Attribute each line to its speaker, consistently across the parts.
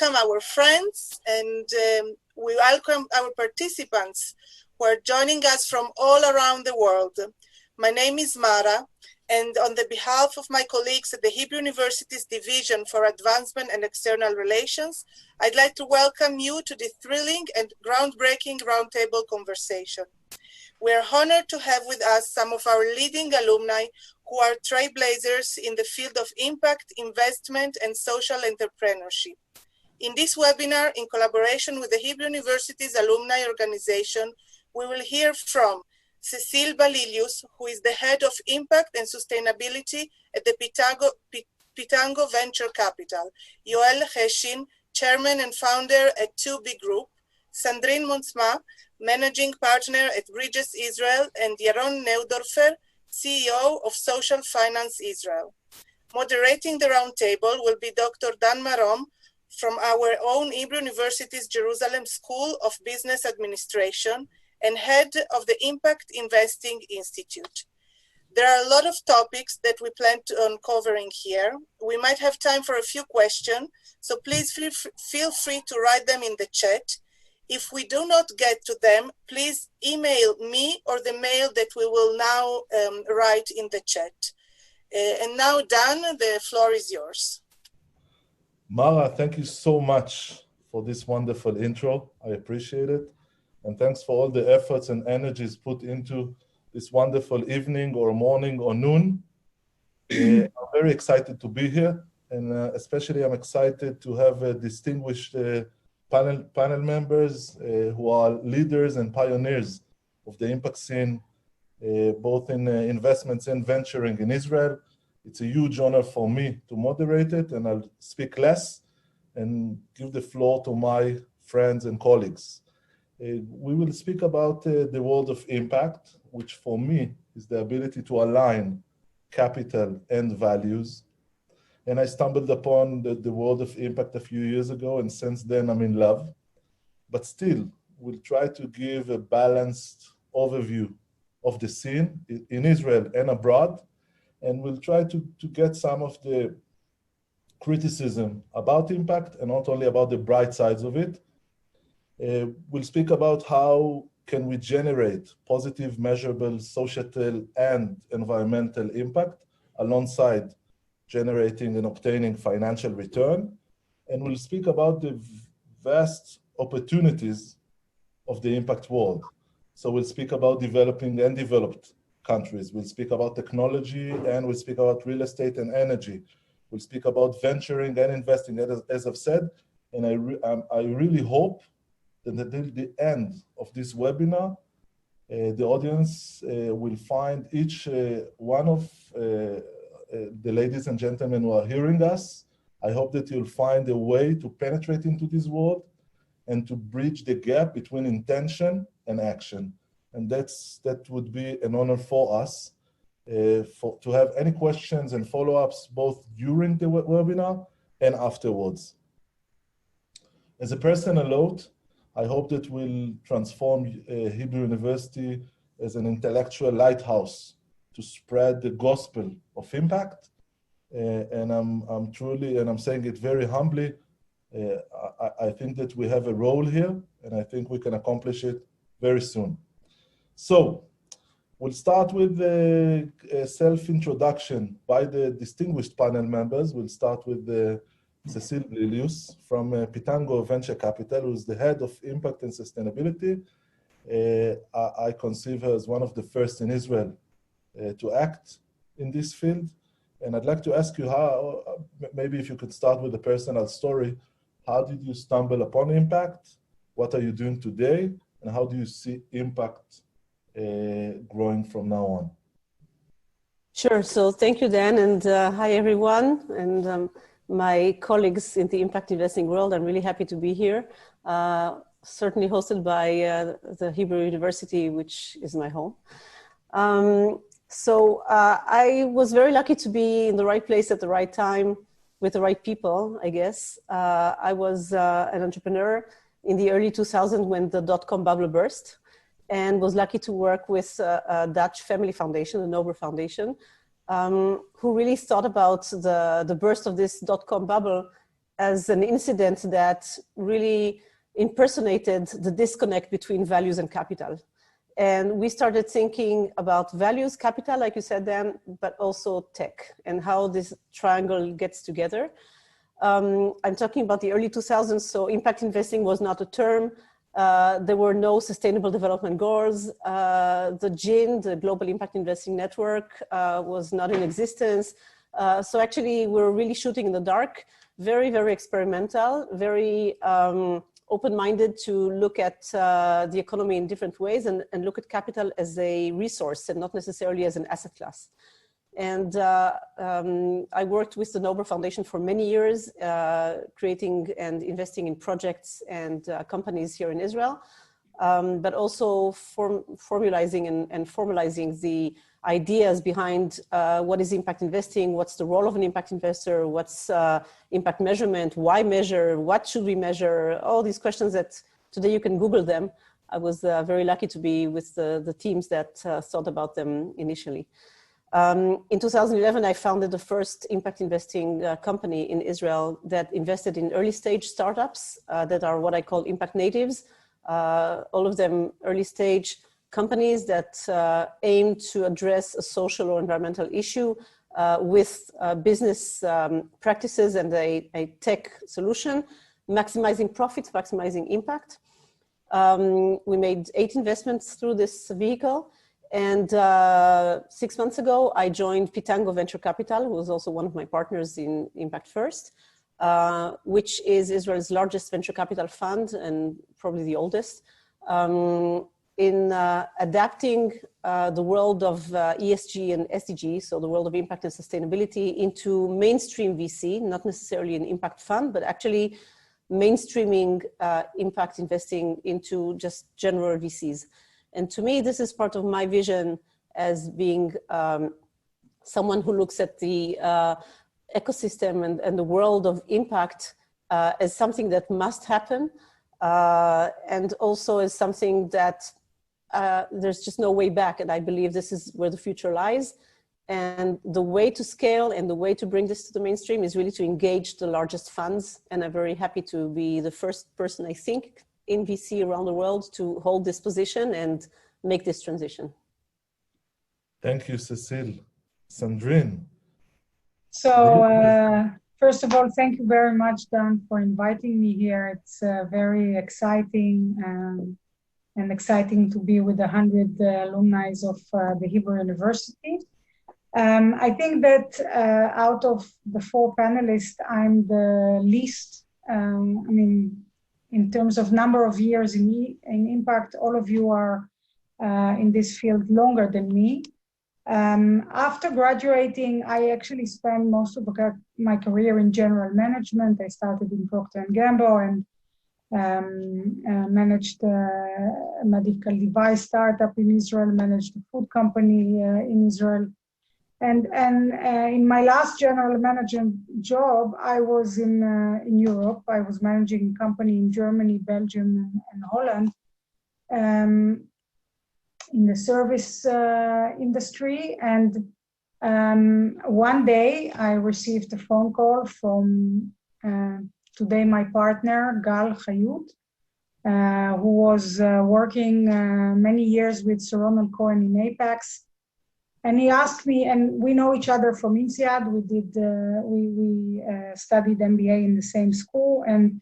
Speaker 1: welcome our friends and we welcome our participants who are joining us from all around the world. My name is Mara, and on the behalf of my colleagues at the Hebrew University's Division for Advancement and External Relations, I'd like to welcome you to this thrilling and groundbreaking roundtable conversation. We are honored to have with us some of our leading alumni who are trailblazers in the field of impact, investment, and social entrepreneurship. In this webinar, in collaboration with the Hebrew University's alumni organization, we will hear from Cecile, who is the head of impact and sustainability at the Pitango Venture Capital, Yoel, Cheshin, chairman and founder at 2B Group, Sandrine Montsma, managing partner at Bridges Israel, and Yaron Neudorfer, CEO of Social Finance Israel. Moderating the roundtable will be Dr. Dan Marom from our own Hebrew University's Jerusalem School of Business Administration and head of the Impact Investing Institute. There are a lot of topics that we plan on covering here. We might have time for a few questions, so please feel free to write them in the chat. If we do not get to them, please email me or the mail that we will now write in the chat. And now, Dan, the floor is yours.
Speaker 2: Mara, thank you so much for this wonderful intro. I appreciate it. And thanks for all the efforts and energies put into this wonderful evening or morning or noon. I'm very excited to be here. And especially I'm excited to have a distinguished panel members who are leaders and pioneers of the impact scene, both in investments and venturing in Israel. It's a huge honor for me to moderate it, and I'll speak less and give the floor to my friends and colleagues. We will speak about the world of impact, which for me is the ability to align capital and values. And I stumbled upon the world of impact a few years ago, and since then I'm in love. But still, we'll try to give a balanced overview of the scene in Israel and abroad, and we'll try to get some of the criticism about impact and not only about the bright sides of it. We'll speak about how can we generate positive, measurable, societal, and environmental impact alongside generating and obtaining financial return. And we'll speak about the vast opportunities of the impact world. So we'll speak about developing and developed countries. We'll speak about technology, and we'll speak about real estate and energy. We'll speak about venturing and investing, as I've said. And I really hope that until the end of this webinar, the audience will find each one of the ladies and gentlemen who are hearing us. I hope that you'll find a way to penetrate into this world and to bridge the gap between intention and action. And that would be an honor for us to have any questions and follow-ups both during the webinar and afterwards. As a personal note, I hope that we'll transform Hebrew University as an intellectual lighthouse to spread the gospel of impact. And I'm truly, and I'm saying it very humbly, I think that we have a role here, and I think we can accomplish it very soon. So we'll start with a self-introduction by the distinguished panel members. We'll start with Cecile Blilious from Pitango Venture Capital, who's the head of impact and sustainability. I conceive her as one of the first in Israel to act in this field. And I'd like to ask you how, maybe if you could start with a personal story, how did you stumble upon impact? What are you doing today? And how do you see impact growing from now on?
Speaker 3: Sure, so thank you, Dan, and hi everyone, and my colleagues in the impact investing world. I'm really happy to be here, certainly hosted by the Hebrew University, which is my home. So I was very lucky to be in the right place at the right time with the right people, I guess. I was an entrepreneur in the early 2000s when the dot-com bubble burst, and was lucky to work with a Dutch family foundation, the Neudorfer Foundation, who really thought about the burst of this dot-com bubble as an incident that really impersonated the disconnect between values and capital. And we started thinking about values, capital, like you said, Dan, but also tech and how this triangle gets together. I'm talking about the early 2000s, so impact investing was not a term. There were no sustainable development goals. The GIN, the Global Impact Investing Network, was not in existence. So actually, we're really shooting in the dark, very, very experimental, very open-minded to look at the economy in different ways and look at capital as a resource and not necessarily as an asset class. And I worked with the Neudorfer Foundation for many years, creating and investing in projects and companies here in Israel, but also formalizing and formalizing the ideas behind what is impact investing, what's the role of an impact investor, what's impact measurement, why measure, what should we measure, all these questions that today you can Google them. I was very lucky to be with the teams that thought about them initially. In 2011, I founded the first impact investing company in Israel that invested in early stage startups that are what I call impact natives. All of them early stage companies that aim to address a social or environmental issue with business practices and a tech solution, maximizing profits, maximizing impact. We made 8 investments through this vehicle. And 6 months ago, I joined Pitango Venture Capital, who was also one of my partners in Impact First, which is Israel's largest venture capital fund and probably the oldest, in adapting the world of ESG and SDG, so the world of impact and sustainability, into mainstream VC, not necessarily an impact fund, but actually mainstreaming impact investing into just general VCs. And to me, this is part of my vision as being someone who looks at the ecosystem and the world of impact as something that must happen, and also as something that there's just no way back. And I believe this is where the future lies. And the way to scale and the way to bring this to the mainstream is really to engage the largest funds. And I'm very happy to be the first person, I think, in VC around the world to hold this position and make this transition.
Speaker 2: Thank you, Cecile. Sandrine.
Speaker 4: So first of all, thank you very much, Dan, for inviting me here. It's very exciting and exciting to be with 100 alumni of the Hebrew University. I think that out of the 4 panelists, I'm the least, in terms of number of years in impact, all of you are in this field longer than me. After graduating, I actually spent most of my career in general management. I started in Procter & Gamble and managed a medical device startup in Israel, managed a food company in Israel. And in my last general management job, I was in Europe. I was managing a company in Germany, Belgium, and Holland in the service industry. And one day I received a phone call from today my partner, Gal Chayut, who was working many years with Saron Cohen in Apex. And he asked me, and we know each other from INSEAD. We studied MBA in the same school, and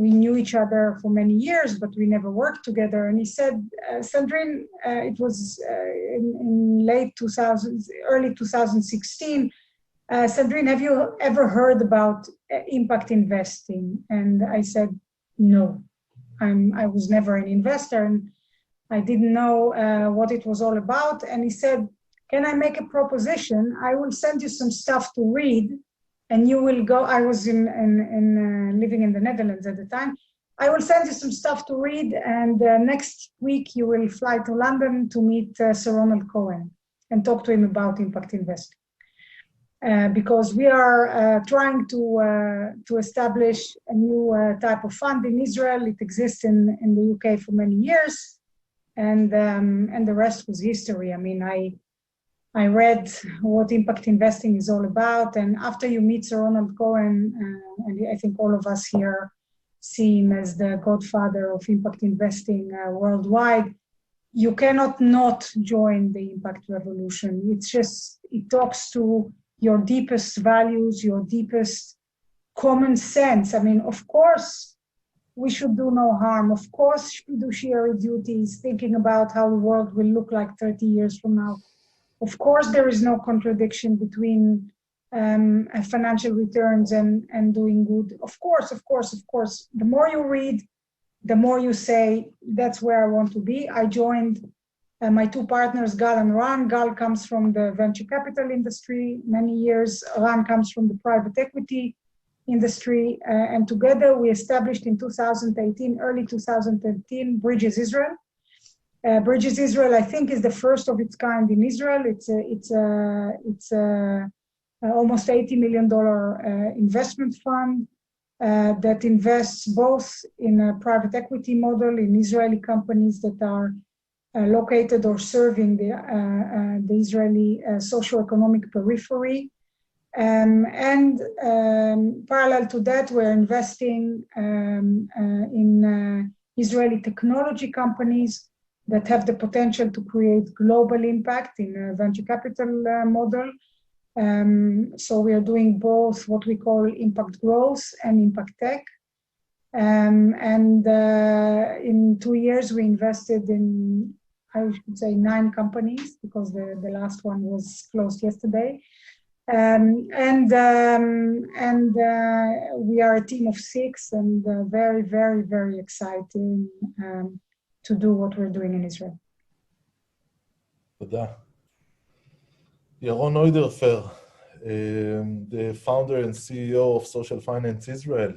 Speaker 4: we knew each other for many years, but we never worked together. And he said, Sandrine, it was in late 2000, early 2016. Sandrine, have you ever heard about impact investing? And I said, no, I was never an investor. And I didn't know what it was all about. And he said, can I make a proposition? I will send you some stuff to read and you will go. I was living in the Netherlands at the time. I will send you some stuff to read. And next week you will fly to London to meet Saron Cohen and talk to him about impact investing. Because we are trying to establish a new type of fund in Israel. It exists in the UK for many years. And the rest was history. I mean, I I read what impact investing is all about. And after you meet Sir Ronald Cohen, and I think all of us here see him as the godfather of impact investing worldwide, you cannot not join the impact revolution. It's just, it talks to your deepest values, your deepest common sense. I mean, of course, we should do no harm. Of course, fiduciary duties, thinking about how the world will look like 30 years from now. Of course, there is no contradiction between financial returns and doing good. Of course, of course, of course. The more you read, the more you say, that's where I want to be. I joined my two partners, Gal and Ran. Gal comes from the venture capital industry, many years. Ran comes from the private equity industry. And together we established in 2018, early 2018, Bridges Israel. Bridges Israel, I think, is the first of its kind in Israel. It's almost $80 million investment fund that invests both in a private equity model in Israeli companies that are located or serving the Israeli socioeconomic periphery. And parallel to that, we're investing in Israeli technology companies that have the potential to create global impact in a venture capital model. So we are doing both what we call impact growth and impact tech. In 2 years, we invested in, I should say, 9 companies, because the last one was closed yesterday. We are a team of 6, and very, very, very exciting to do what we're doing in Israel.
Speaker 2: תודה. Yaron Neudorfer, the founder and CEO of Social Finance Israel.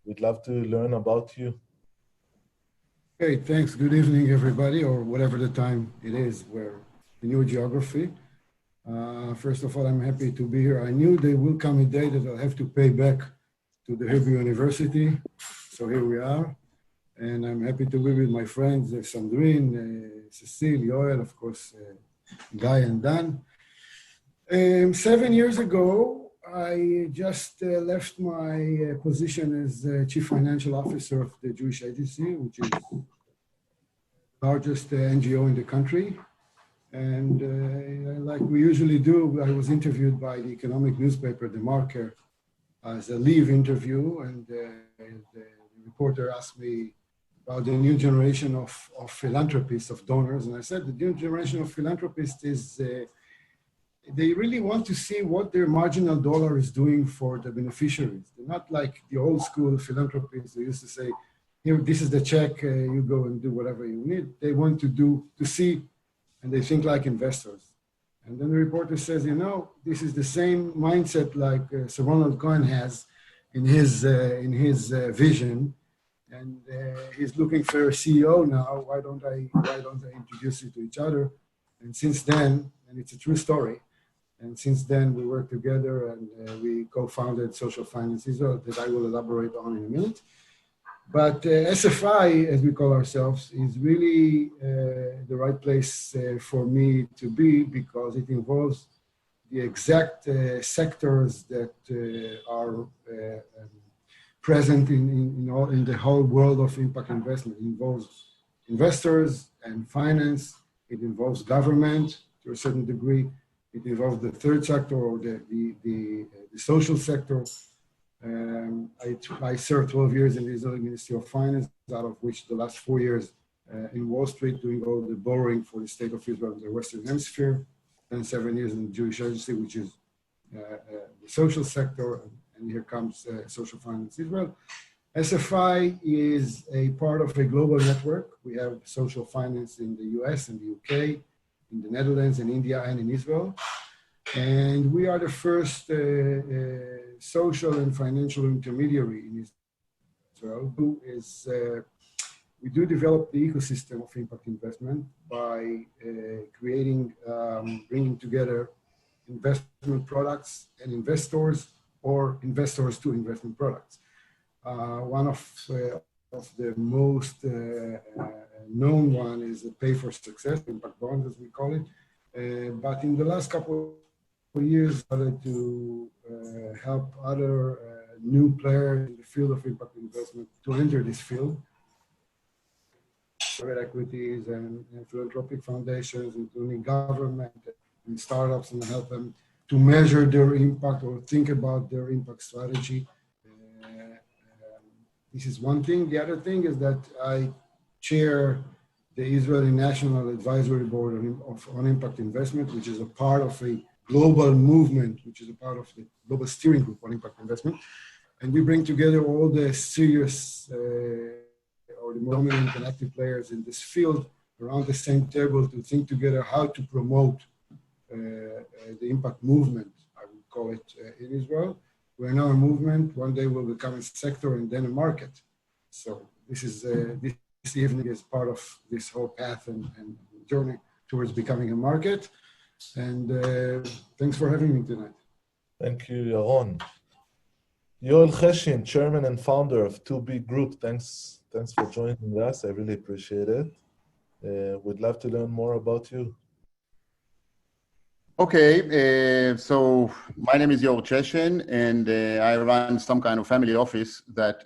Speaker 2: We'd love to learn about you.
Speaker 5: Hey, thanks. Good evening, everybody, or whatever the time it is. We're in new geography. First of all, I'm happy to be here. I knew there will come a day that I'll have to pay back to the Hebrew University. So here we are. And I'm happy to be with my friends, Sandrine, Cecile, Yoel, of course, Guy and Dan. 7 years ago, I just left my position as Chief Financial Officer of the Jewish Agency, which is the largest NGO in the country. And like we usually do, I was interviewed by the economic newspaper, The Marker, as a leave interview. And the reporter asked me about the new generation of philanthropists, of donors. And I said, the new generation of philanthropists is, they really want to see what their marginal dollar is doing for the beneficiaries. They're not like the old school philanthropists who used to say, here, this is the check, you go and do whatever you need. They want to see, and they think like investors. And then the reporter says, you know, this is the same mindset like Sir Ronald Cohen has in his vision. And he's looking for a CEO now. Why don't I introduce you to each other? And since then, and it's a true story, and since then we worked together and we co-founded Social Finance Israel that I will elaborate on in a minute. But SFI, as we call ourselves, is really the right place for me to be, because it involves the exact sectors that are present in the whole world of impact investment. It involves investors and finance. It involves government to a certain degree. It involves the third sector, or the social sector. I served 12 years in the Israeli Ministry of Finance, out of which the last 4 years in Wall Street, doing all the borrowing for the state of Israel in the Western Hemisphere, and 7 years in the Jewish Agency, which is the social sector. And here comes Social Finance Israel. SFI is a part of a global network. We have social finance in the US and the UK, in the Netherlands, in India, and in Israel. And we are the first social and financial intermediary in Israel, who is, we do develop the ecosystem of impact investment by creating, bringing together investment products and investors, or investors to investment products. One of the most known one is the Pay for Success, impact bonds as we call it, But in the last couple of years, I started to help other new players in the field of impact investment to enter this field. Private equities and philanthropic foundations, including government and startups, and help them to measure their impact or think about their impact strategy. This is one thing. The other thing is that I chair the Israeli National Advisory Board on Impact Investment, which is a part of a global movement, which is a part of the global steering group on impact investment. And we bring together all the serious or the dominant and active players in this field around the same table to think together how to promote the impact movement, I would call it, in Israel. We're now a movement. One day will become a sector and then a market. So this is this evening is part of this whole path and journey towards becoming a market. And thanks for having me tonight.
Speaker 2: Thank you, Yaron. Yoel Cheshin, chairman and founder of 2B Group. Thanks for joining us. I really appreciate it. We'd love to learn more about you.
Speaker 6: Okay, so my name is Yoel Cheshin, and I run some kind of family office that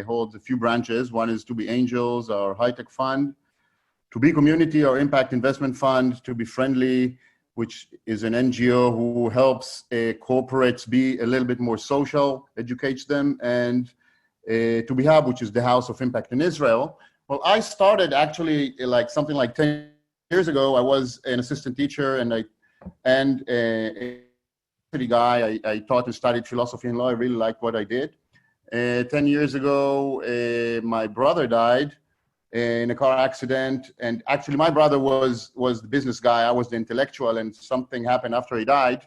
Speaker 6: holds a few branches. One is 2B Angels, our high-tech fund, 2B Community, our impact investment fund, 2B Friendly, which is an NGO who helps corporates be a little bit more social, educates them, and 2B Hub, which is the House of Impact in Israel. Well, I started actually something like 10 years ago. I was an assistant teacher and a guy. I taught and studied philosophy and law. I really liked what I did. 10 years ago, my brother died in a car accident. And actually, my brother was the business guy. I was the intellectual, and something happened after he died.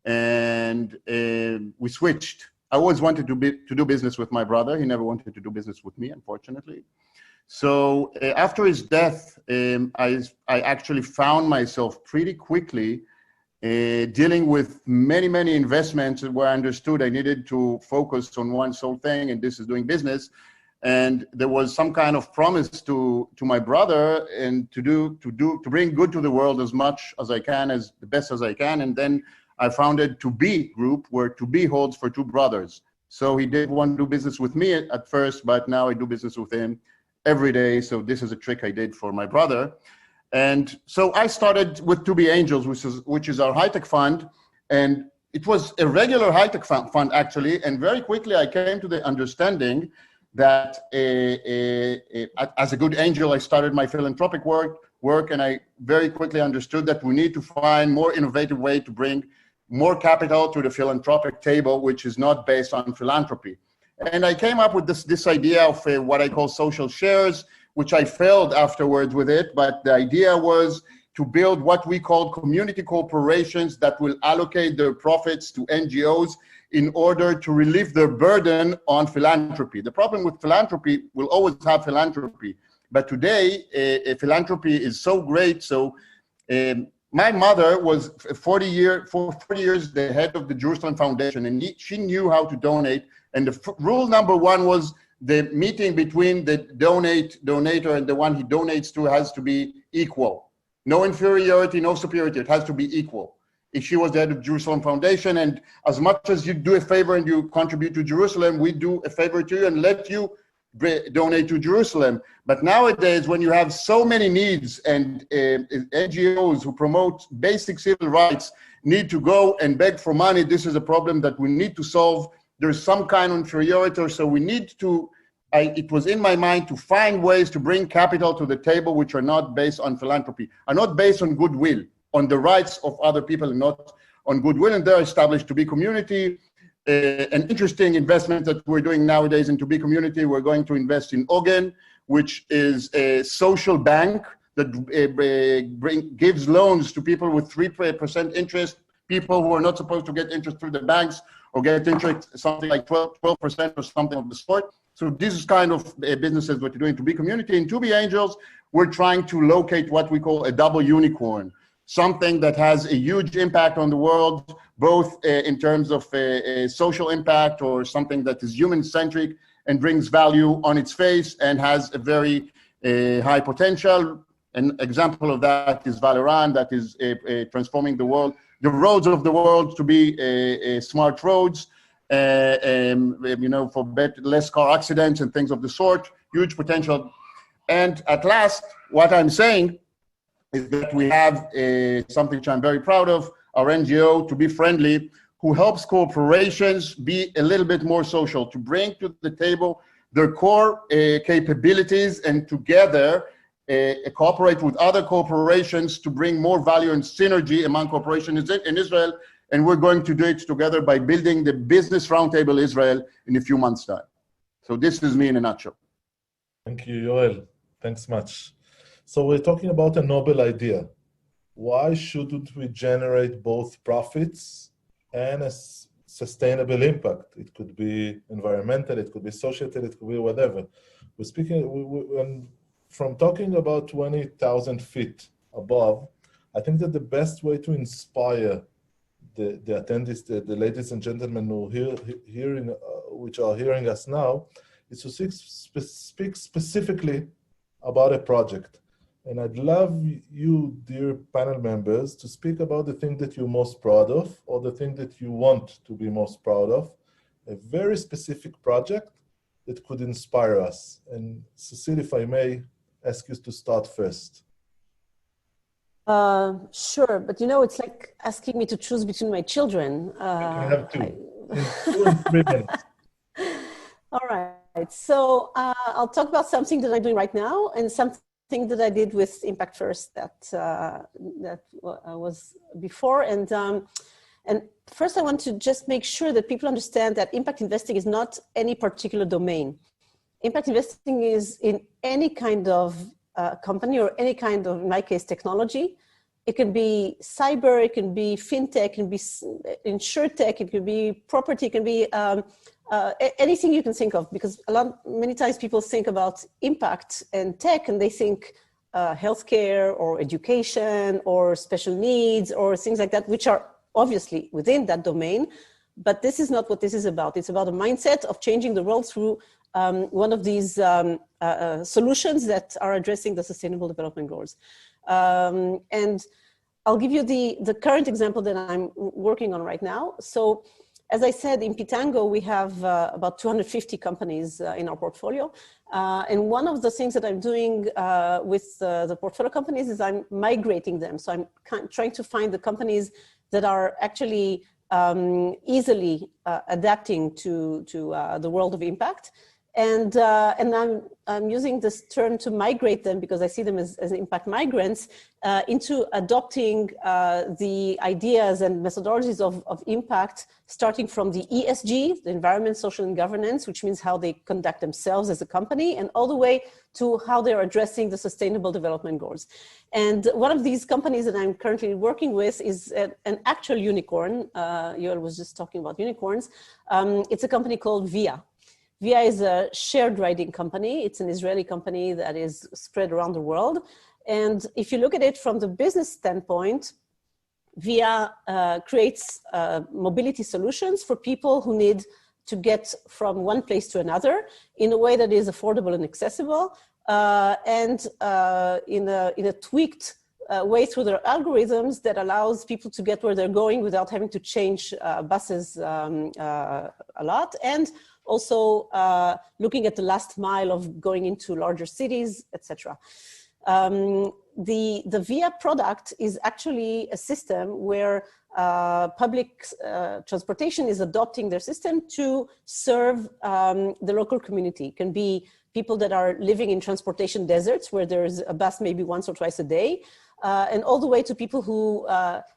Speaker 6: And we switched. I always wanted to do business with my brother. He never wanted to do business with me, unfortunately. So after his death, I actually found myself pretty quickly dealing with many investments where I understood I needed to focus on one sole thing, and this is doing business. And there was some kind of promise to my brother and to bring good to the world as much as I can, as the best as I can. And then I founded 2B Group, where 2B holds for two brothers. So he didn't want to do business with me at first, but now I do business with him every day. So this is a trick I did for my brother. And so I started with 2B Angels, which is our high-tech fund. And it was a regular high-tech fund, actually. And very quickly, I came to the understanding that as a good angel, I started my philanthropic work, and I very quickly understood that we need to find more innovative way to bring more capital to the philanthropic table, which is not based on philanthropy. And I came up with this idea of what I call social shares, which I failed afterwards with it. But the idea was to build what we call community corporations that will allocate their profits to NGOs in order to relieve their burden on philanthropy. The problem with philanthropy, we'll always have philanthropy. But today, philanthropy is so great. So my mother was 40 years the head of the Jerusalem Foundation, and she knew how to donate. And the rule number one was the meeting between the donator and the one he donates to has to be equal. No inferiority, no superiority. It has to be equal. If she was the head of Jerusalem Foundation, and as much as you do a favor and you contribute to Jerusalem, we do a favor to you and let you donate to Jerusalem. But nowadays, when you have so many needs and NGOs who promote basic civil rights need to go and beg for money, this is a problem that we need to solve. There's some kind of inferiority, so we need to, it was in my mind to find ways to bring capital to the table which are not based on philanthropy, are not based on goodwill, on the rights of other people and not on goodwill. And they're established 2B Community. An interesting investment that we're doing nowadays in 2B Community, we're going to invest in Ogen, which is a social bank that gives loans to people with 3% interest, people who are not supposed to get interest through the banks or get interest something like 12% or something of the sort. So this is kind of businesses what you're doing 2B Community. In 2B Angels, we're trying to locate what we call a double unicorn, something that has a huge impact on the world, both in terms of social impact or something that is human-centric and brings value on its face and has a very high potential. An example of that is Valoran, that is transforming the world, the roads of the world to be smart roads, for less car accidents and things of the sort, huge potential. And at last, what I'm saying is that we have something which I'm very proud of, our NGO, To Be Friendly, who helps corporations be a little bit more social, to bring to the table their core capabilities and together cooperate with other corporations to bring more value and synergy among corporations in Israel. And we're going to do it together by building the Business Roundtable Israel in a few months' time. So this is me in a nutshell.
Speaker 2: Thank you, Yoel. Thanks much. So we're talking about a noble idea. Why shouldn't we generate both profits and a sustainable impact? It could be environmental, it could be societal, it could be whatever. We're speaking, from talking about 20,000 feet above, I think that the best way to inspire the attendees, the ladies and gentlemen who which are hearing us now, is to speak specifically about a project. And I'd love you, dear panel members, to speak about the thing that you're most proud of, or the thing that you want to be most proud of, a very specific project that could inspire us. And Cecile, if I may ask you to start first.
Speaker 3: Sure, but it's like asking me to choose between my children.
Speaker 2: I have two. In 2 and 3 minutes.
Speaker 3: All right, so I'll talk about something that I'm doing right now and something that I did with Impact First that was before. And first I want to just make sure that people understand that impact investing is not any particular domain. Impact investing is in any kind of company or any kind of, in my case, technology. It can be cyber, it can be fintech, it can be insurtech, it can be property, it can be anything you can think of, because many times people think about impact and tech and they think healthcare or education or special needs or things like that, which are obviously within that domain. But this is not what this is about. It's about a mindset of changing the world through one of these solutions that are addressing the Sustainable Development Goals. And I'll give you the current example that I'm working on right now. So as I said, in Pitango, we have about 250 companies in our portfolio. And one of the things that I'm doing with the portfolio companies is I'm migrating them. So I'm trying to find the companies that are actually easily adapting to the world of impact. And I'm using this term to migrate them because I see them as impact migrants into adopting the ideas and methodologies of impact, starting from the ESG, the environment, social, and governance, which means how they conduct themselves as a company, and all the way to how they're addressing the Sustainable Development Goals. And one of these companies that I'm currently working with is an actual unicorn. Yoel was just talking about unicorns. It's a company called VIA. VIA is a shared riding company. It's an Israeli company that is spread around the world. And if you look at it from the business standpoint, VIA creates mobility solutions for people who need to get from one place to another in a way that is affordable and accessible, and in a tweaked way through their algorithms that allows people to get where they're going without having to change buses a lot, and also looking at the last mile of going into larger cities, etc. The VIA product is actually a system where public transportation is adopting their system to serve the local community. It can be people that are living in transportation deserts where there's a bus maybe once or twice a day, and all the way to people who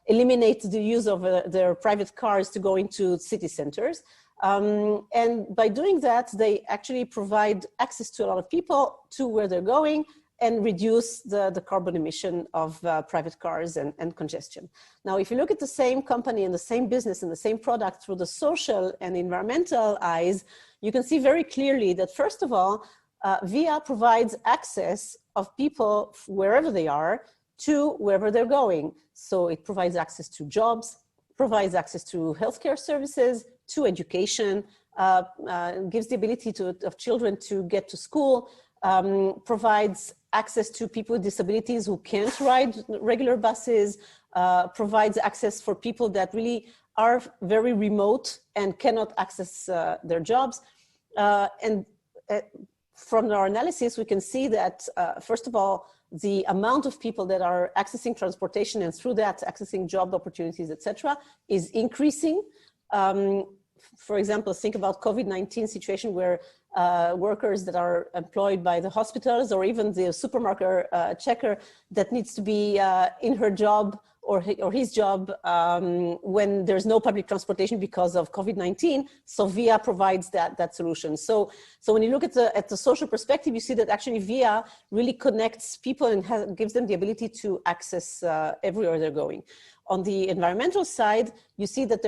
Speaker 3: eliminate the use of their private cars to go into city centers. And by doing that, they actually provide access to a lot of people to where they're going and reduce the carbon emission of private cars and congestion. Now, if you look at the same company and the same business and the same product through the social and environmental eyes, you can see very clearly that, first of all, VIA provides access of people wherever they are to wherever they're going. So it provides access to jobs, provides access to healthcare services, to education, gives the ability of children to get to school, provides access to people with disabilities who can't ride regular buses, provides access for people that really are very remote and cannot access their jobs. From our analysis, we can see that, first of all, the amount of people that are accessing transportation and through that accessing job opportunities, etc., is increasing. For example, think about COVID-19 situation where workers that are employed by the hospitals or even the supermarket checker that needs to be in her job or his job when there's no public transportation because of COVID-19. So VIA provides that solution. So when you look at the social perspective, you see that actually VIA really connects people and gives them the ability to access everywhere they're going. On the environmental side, you see that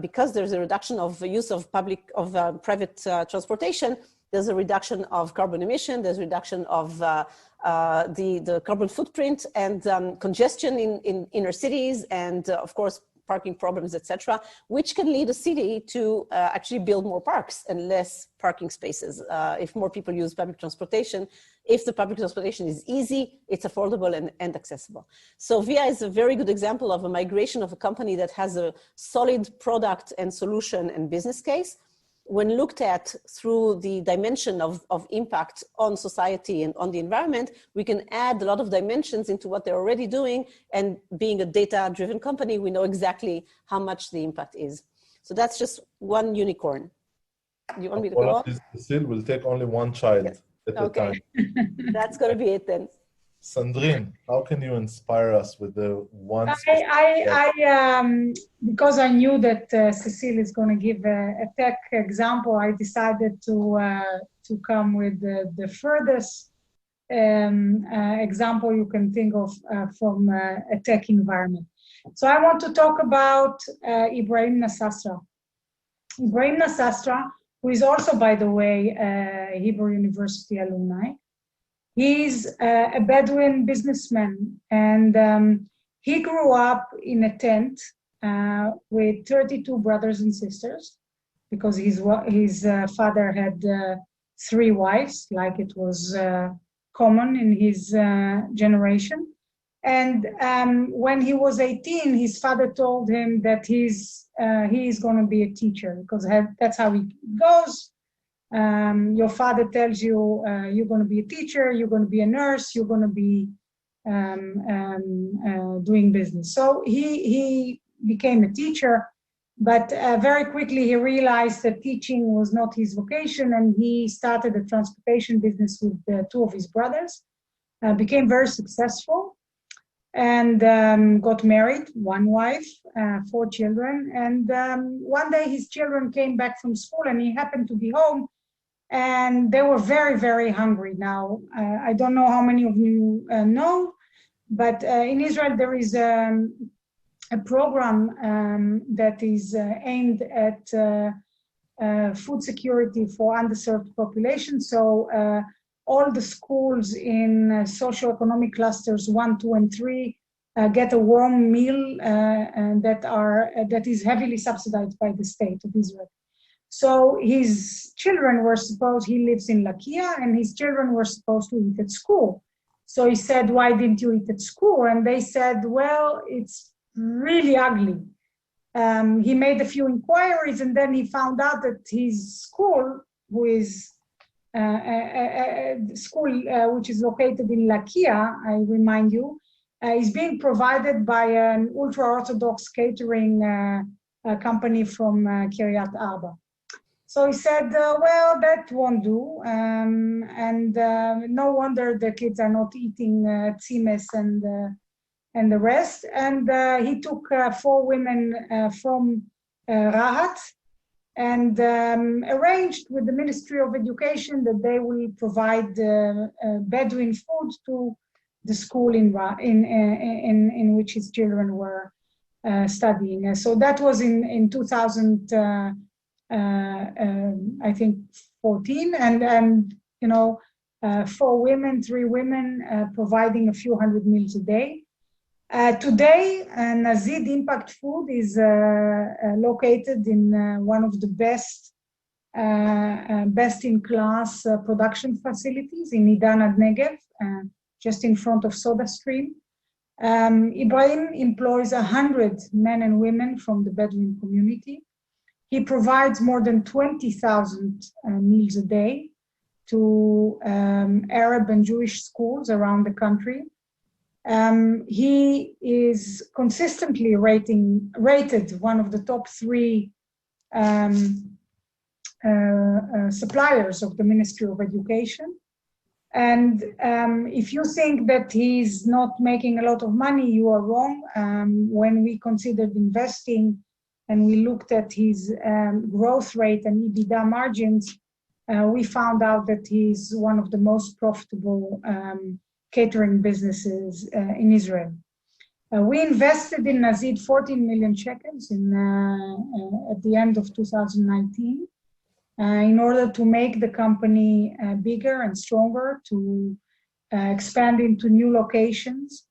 Speaker 3: because there's a reduction of use of private transportation, there's a reduction of carbon emission, there's a reduction of the carbon footprint and congestion in inner cities and of course, parking problems, etc., which can lead a city to actually build more parks and less parking spaces if more people use public transportation. If the public transportation is easy, it's affordable and accessible. So VIA is a very good example of a migration of a company that has a solid product and solution and business case. When looked at through the dimension of impact on society and on the environment, we can add a lot of dimensions into what they're already doing. And being a data-driven company, we know exactly how much the impact is. So that's just one unicorn. You want me to go on?
Speaker 2: Cecile will take only one child at a time.
Speaker 3: That's going to be it then.
Speaker 2: Sandrine, how can you inspire us with the one?
Speaker 4: Because I knew that Cecile is going to give a tech example, I decided to come with the furthest example you can think of from a tech environment. So I want to talk about Ibrahim Nassasra. Ibrahim Nassasra, who is also, by the way, Hebrew University alumni. He's a Bedouin businessman, and he grew up in a tent with 32 brothers and sisters, because his father had 3 wives, like it was common in his generation. And when he was 18, his father told him that he is going to be a teacher, because that's how he goes. Your father tells you you're going to be a teacher, you're going to be a nurse, you're going to be doing business. So he became a teacher, but very quickly he realized that teaching was not his vocation, and he started a transportation business with 2 of his brothers, became very successful, and got married, 1 wife, 4 children. And one day his children came back from school and he happened to be home, and they were very, very hungry. Now, I don't know how many of you know, but in Israel there is a program that is aimed at food security for underserved population. So all the schools in socioeconomic clusters 1, 2, and 3 get a warm meal that is heavily subsidized by the state of Israel. So his children were supposed, he lives in Lakia, and his children were supposed to eat at school. So he said, why didn't you eat at school? And they said, well, it's really ugly. He made a few inquiries, and then he found out that his school, who is a school which is located in Lakia, I remind you, is being provided by an ultra-Orthodox catering company from Kiryat Arba. So he said, well, that won't do. And no wonder the kids are not eating tzimes and the rest. And he took 4 women from Rahat and arranged with the Ministry of Education that they will provide Bedouin food to the school in which his children were studying. So that was in 2000. I think 14, and 4 women, 3 women providing a few hundred meals a day. Today, Nazid Impact Food is located in one of the best best-in-class production facilities in Idan ad Negev, just in front of SodaStream. Ibrahim employs 100 men and women from the Bedouin community. He provides more than 20,000 meals a day to Arab and Jewish schools around the country. He is consistently rated one of the top 3 suppliers of the Ministry of Education. And if you think that he's not making a lot of money, you are wrong. When we considered investing and we looked at his growth rate and EBITDA margins, we found out that he's one of the most profitable catering businesses in Israel. We invested in Nazid 14 million shekels at the end of 2019 in order to make the company bigger and stronger, to expand into new locations.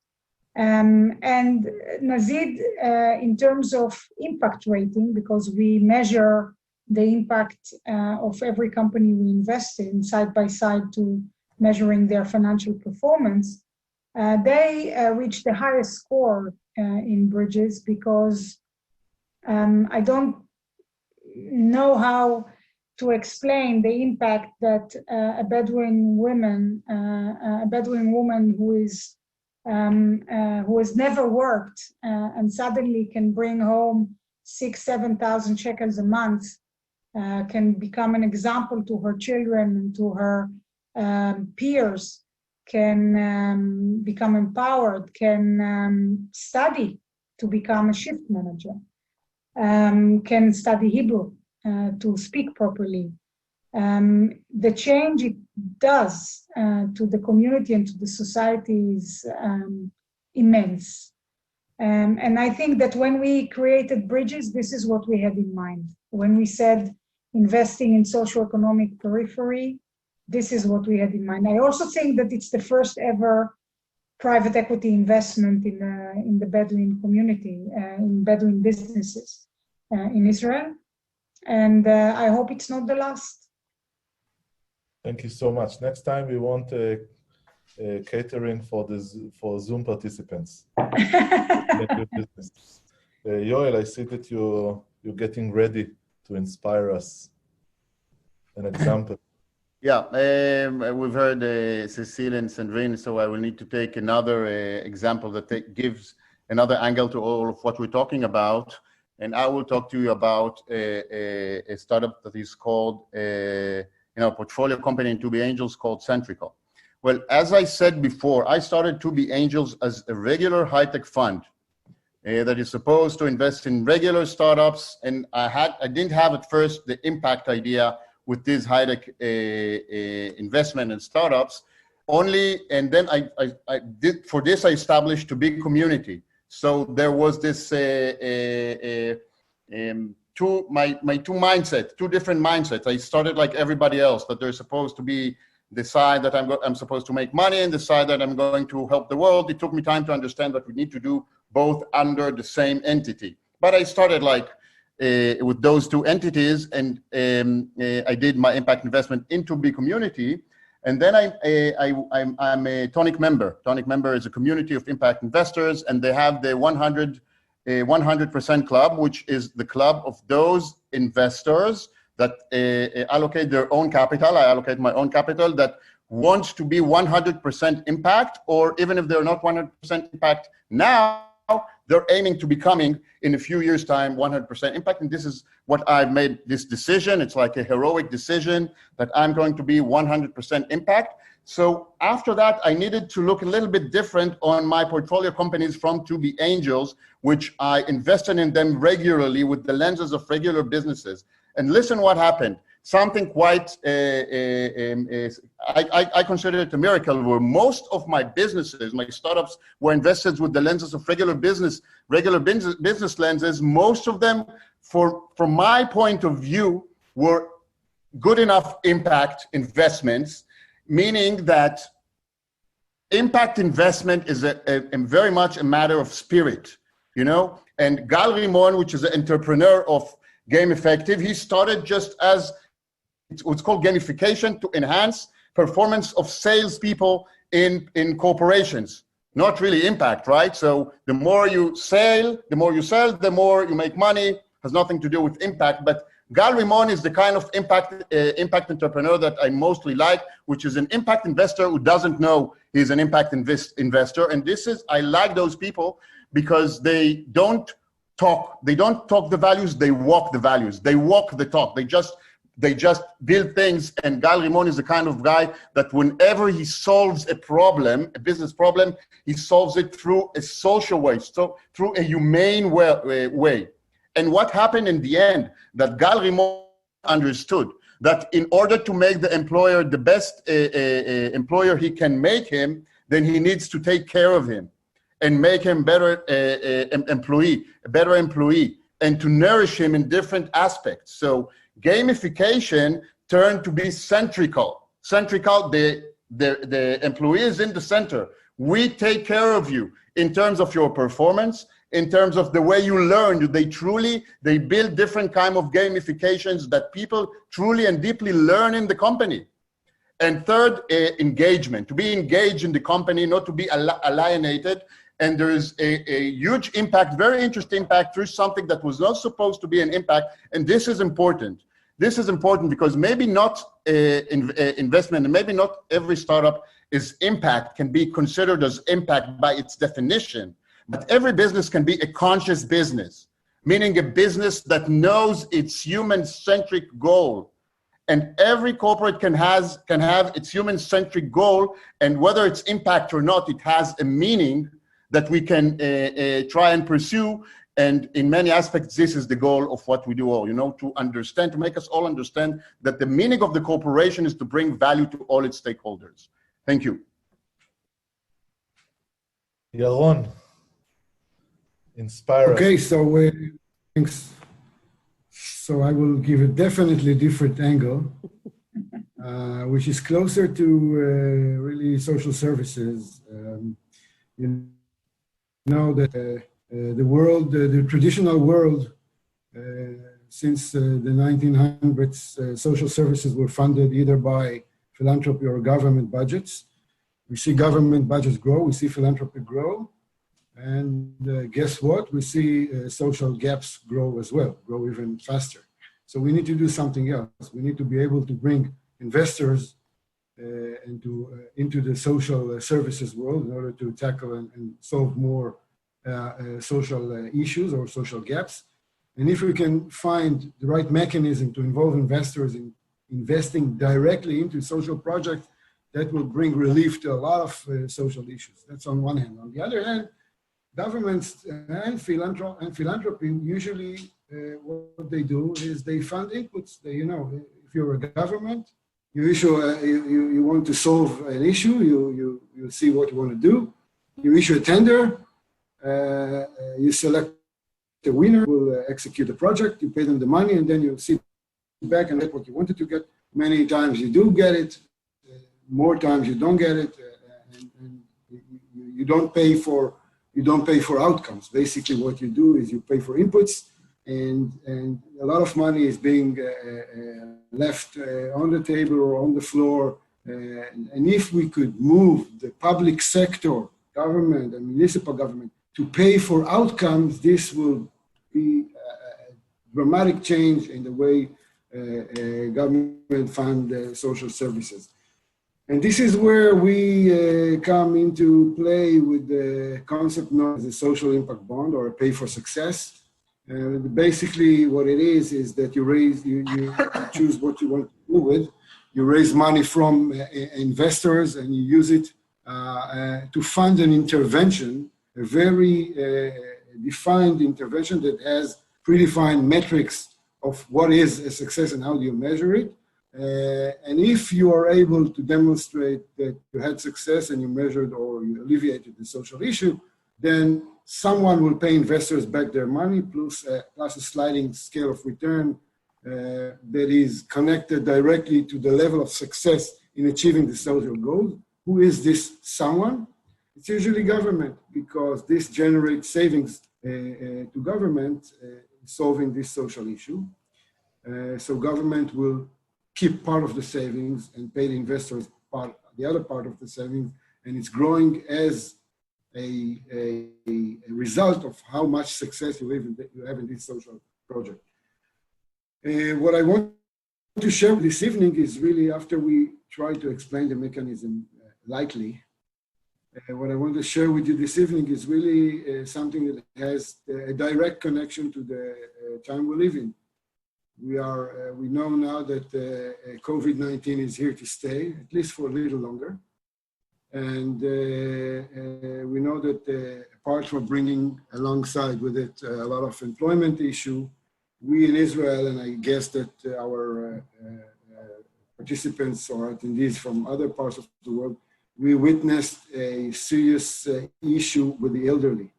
Speaker 4: And Nazid, in terms of impact rating, because we measure the impact of every company we invest in side by side to measuring their financial performance, they reached the highest score in Bridges, because I don't know how to explain the impact that a Bedouin woman who has never worked and suddenly can bring home 6,000-7,000 shekels a month, can become an example to her children and to her peers, can become empowered, can study to become a shift manager, can study Hebrew to speak properly. The change it does to the community and to the society is immense. And I think that when we created Bridges, this is what we had in mind. When we said investing in socioeconomic periphery, this is what we had in mind. I also think that it's the first ever private equity investment in the Bedouin community, in Bedouin businesses in Israel. And I hope it's not the last.
Speaker 2: Thank you so much. Next time we want catering for Zoom participants. Yoel, I see that you're getting ready to inspire us. An example.
Speaker 6: Yeah, we've heard Cecile and Sandrine, so I will need to take another example that gives another angle to all of what we're talking about. And I will talk to you about a startup that is called, in our portfolio company in 2B Angels, called Centrical. Well, as I said before, I started 2B Angels as a regular high-tech fund that is supposed to invest in regular startups. And I didn't have at first the impact idea with this high-tech investment in startups and then I did, for this I established 2B community. So there was this two different mindsets. I started like everybody else, that there's supposed to be the side that I'm supposed to make money and the side that I'm going to help the world. It took me time to understand that we need to do both under the same entity. But I started like with those two entities, and I did my impact investment into 2B community. And then I'm a Tonic member. Tonic member is a community of impact investors, and they have the 100% club, which is the club of those investors that allocate their own capital. I allocate my own capital, that wants to be 100% impact, or even if they're not 100% impact now, they're aiming to becoming in a few years' time 100% impact. And this is what I've made this decision. It's like a heroic decision that I'm going to be 100% impact. So after that, I needed to look a little bit different on my portfolio companies from 2B Angels, which I invested in them regularly with the lenses of regular businesses. And listen what happened. Something quite, I consider it a miracle, where most of my businesses, my startups, were invested with the lenses of regular business lenses. Most of them, from my point of view, were good enough impact investments, meaning that impact investment is very much a matter of spirit, you know? And Gal Rimon, which is an entrepreneur of Game Effective, he started just as it's called gamification to enhance performance of salespeople in corporations. Not really impact, right? So the more you sell, the more you make money. Has nothing to do with impact. But Gal Rimon is the kind of impact entrepreneur that I mostly like, which is an impact investor who doesn't know he's an impact investor. And I like those people because they don't talk the values, they walk the values. They walk the talk. They just build things. And Gal Rimon is the kind of guy that whenever he solves a problem, a business problem, he solves it through a social way, so through a humane way. And what happened in the end, that Gal Rimon understood that in order to make the employer the best employer he can make him, then he needs to take care of him and make him better a better employee, and to nourish him in different aspects. So gamification turned to be centrical. The employee is in the center. We take care of you in terms of your performance, in terms of the way you learn. They build different kind of gamifications that people truly and deeply learn in the company. And third, engagement, to be engaged in the company, not to be alienated. And there is a huge impact, very interesting impact through something that was not supposed to be an impact. And this is important. This is important because maybe not investment, and maybe not every startup can be considered as impact by its definition. But every business can be a conscious business, meaning a business that knows its human-centric goal. And every corporate can have its human-centric goal, and whether it's impact or not, it has a meaning that we can try and pursue. And in many aspects, this is the goal of what we do all, to make us all understand that the meaning of the corporation is to bring value to all its stakeholders. Thank you.
Speaker 2: Yaron, inspire us.
Speaker 5: Okay, so thanks. So I will give a definitely different angle, which is closer to really social services. You know that the traditional world, since the 1900s, social services were funded either by philanthropy or government budgets. We see government budgets grow, we see philanthropy grow, and guess what? We see social gaps grow as well, grow even faster. So we need to do something else. We need to be able to bring investors into the social services world in order to tackle and solve more social issues or social gaps. And if we can find the right mechanism to involve investors in investing directly into social projects, that will bring relief to a lot of social issues. That's on one hand. On the other hand, governments and philanthropy usually what they do is they fund inputs. If you're a government, you want to solve an issue, you see what you want to do, you issue a tender, you select the winner, who will execute the project, you pay them the money, and then you sit back and get what you wanted to get. Many times you do get it, more times you don't get it, and you don't pay for outcomes. Basically, what you do is you pay for inputs, and a lot of money is being left on the table or on the floor. And if we could move the public sector, government and municipal government, to pay for outcomes, this will be a dramatic change in the way government fund social services. And this is where we come into play with the concept known as a social impact bond or a pay for success. Basically what it is that you choose what you want to do with. You raise money from investors and you use it to fund an intervention, a very defined intervention that has predefined metrics of what is a success and how do you measure it. And if you are able to demonstrate that you had success and you measured or you alleviated the social issue, then someone will pay investors back their money plus a sliding scale of return that is connected directly to the level of success in achieving the social goals. Who is this someone? It's usually government, because this generates savings to government solving this social issue. So government will keep part of the savings and pay the investors the other part of the savings, and it's growing as a result of how much success you have in this social project. What I want to share this evening is really, after we try to explain the mechanism lightly, what I want to share with you this evening is really something that has a direct connection to the time we live in. We know now that COVID-19 is here to stay, at least for a little longer. And we know that apart from bringing alongside with it a lot of employment issue, we in Israel, and I guess that our participants or attendees from other parts of the world, we witnessed a serious issue with the elderly.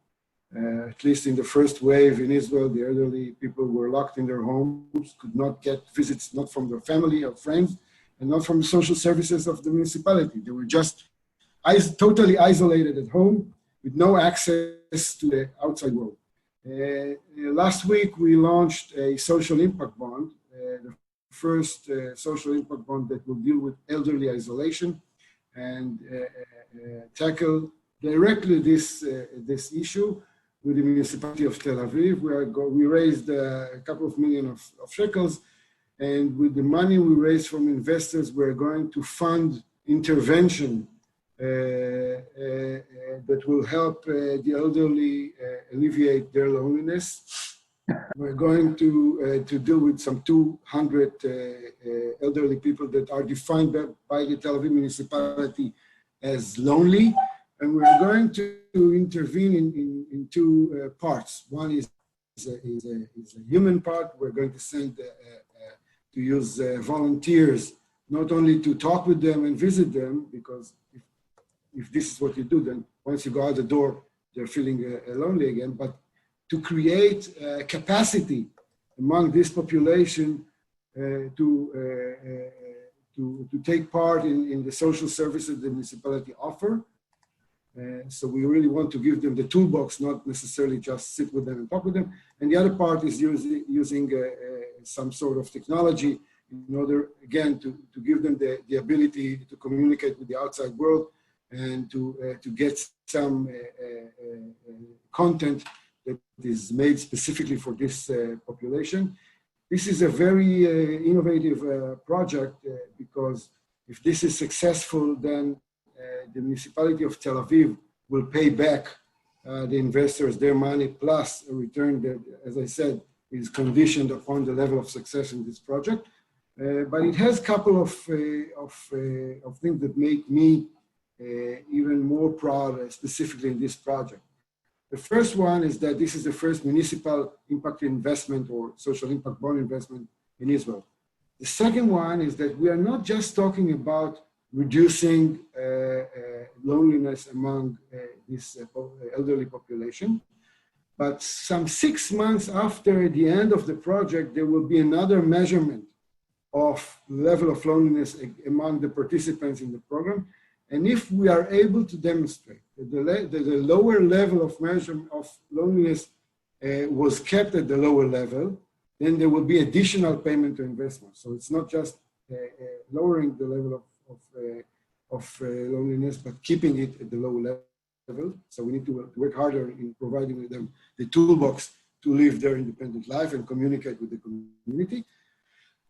Speaker 5: At least in the first wave in Israel, the elderly people were locked in their homes, could not get visits, not from their family or friends, and not from the social services of the municipality. They were just totally isolated at home with no access to the outside world. Last week, we launched a social impact bond, the first social impact bond that will deal with elderly isolation and tackle directly this issue with the municipality of Tel Aviv. We raised a couple of million of shekels, and with the money we raised from investors, we're going to fund intervention that will help the elderly alleviate their loneliness. We're going to deal with some 200 elderly people that are defined by the Tel Aviv municipality as lonely. And we're going to intervene in two parts. One is a human part. We're going to send to use volunteers, not only to talk with them and visit them, because if this is what you do, then once you go out the door, they're feeling lonely again, but to create capacity among this population to take part in the social services the municipality offer. So we really want to give them the toolbox, not necessarily just sit with them and talk with them. And the other part is using some sort of technology in order, again, to give them the ability to communicate with the outside world and to get some content that is made specifically for this population. This is a very innovative project because if this is successful, then the municipality of Tel Aviv will pay back the investors their money plus a return that, as I said, is conditioned upon the level of success in this project. But it has a couple of things that make me even more proud, specifically in this project. The first one is that this is the first municipal impact investment or social impact bond investment in Israel. The second one is that we are not just talking about reducing loneliness among this elderly population, but some 6 months after the end of the project, there will be another measurement of level of loneliness among the participants in the program. And if we are able to demonstrate that the lower level of measurement of loneliness was kept at the lower level, then there will be additional payment to investment. So it's not just lowering the level of loneliness, but keeping it at the lower level. So we need to work harder in providing them the toolbox to live their independent life and communicate with the community.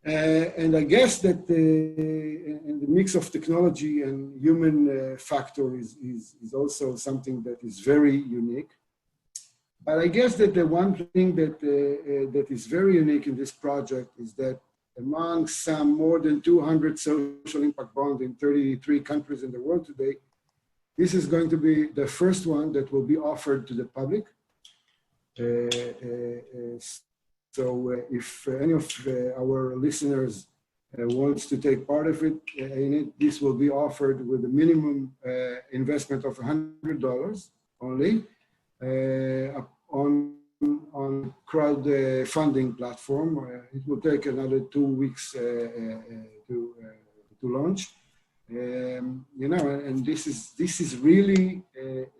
Speaker 5: And I guess that the mix of technology and human factor is also something that is very unique. But I guess that the one thing that is very unique in this project is that among some more than 200 social impact bonds in 33 countries in the world today, this is going to be the first one that will be offered to the public. So if any of our listeners wants to take part of it, this will be offered with a minimum investment of $100 only on crowdfunding platform. It will take another 2 weeks to launch. And this is really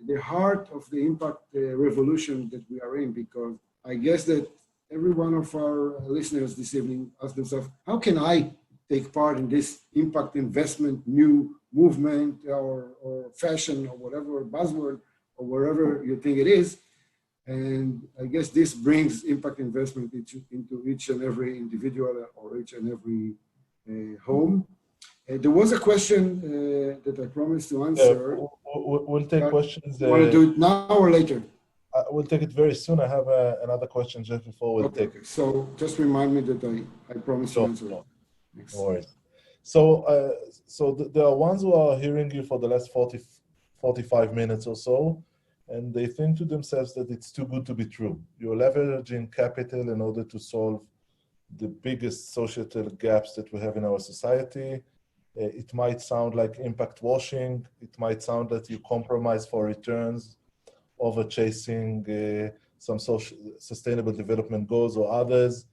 Speaker 5: the heart of the impact revolution that we are in, because I guess that every one of our listeners this evening ask themselves, how can I take part in this impact investment new movement or fashion or whatever buzzword or wherever you think it is. And I guess this brings impact investment into each and every individual or each and every home. There was a question that I promised to answer.
Speaker 2: We'll take questions.
Speaker 5: You want to do it now or later?
Speaker 2: We'll take it very soon. I have another question just before we'll take it.
Speaker 5: So just remind me that I promised to answer.
Speaker 2: No worries. So there are ones who are hearing you for the last 45 minutes or so, and they think to themselves that it's too good to be true. You're leveraging capital in order to solve the biggest societal gaps that we have in our society. It might sound like impact washing. It might sound that you compromise for returns over chasing some sustainable development goals or others.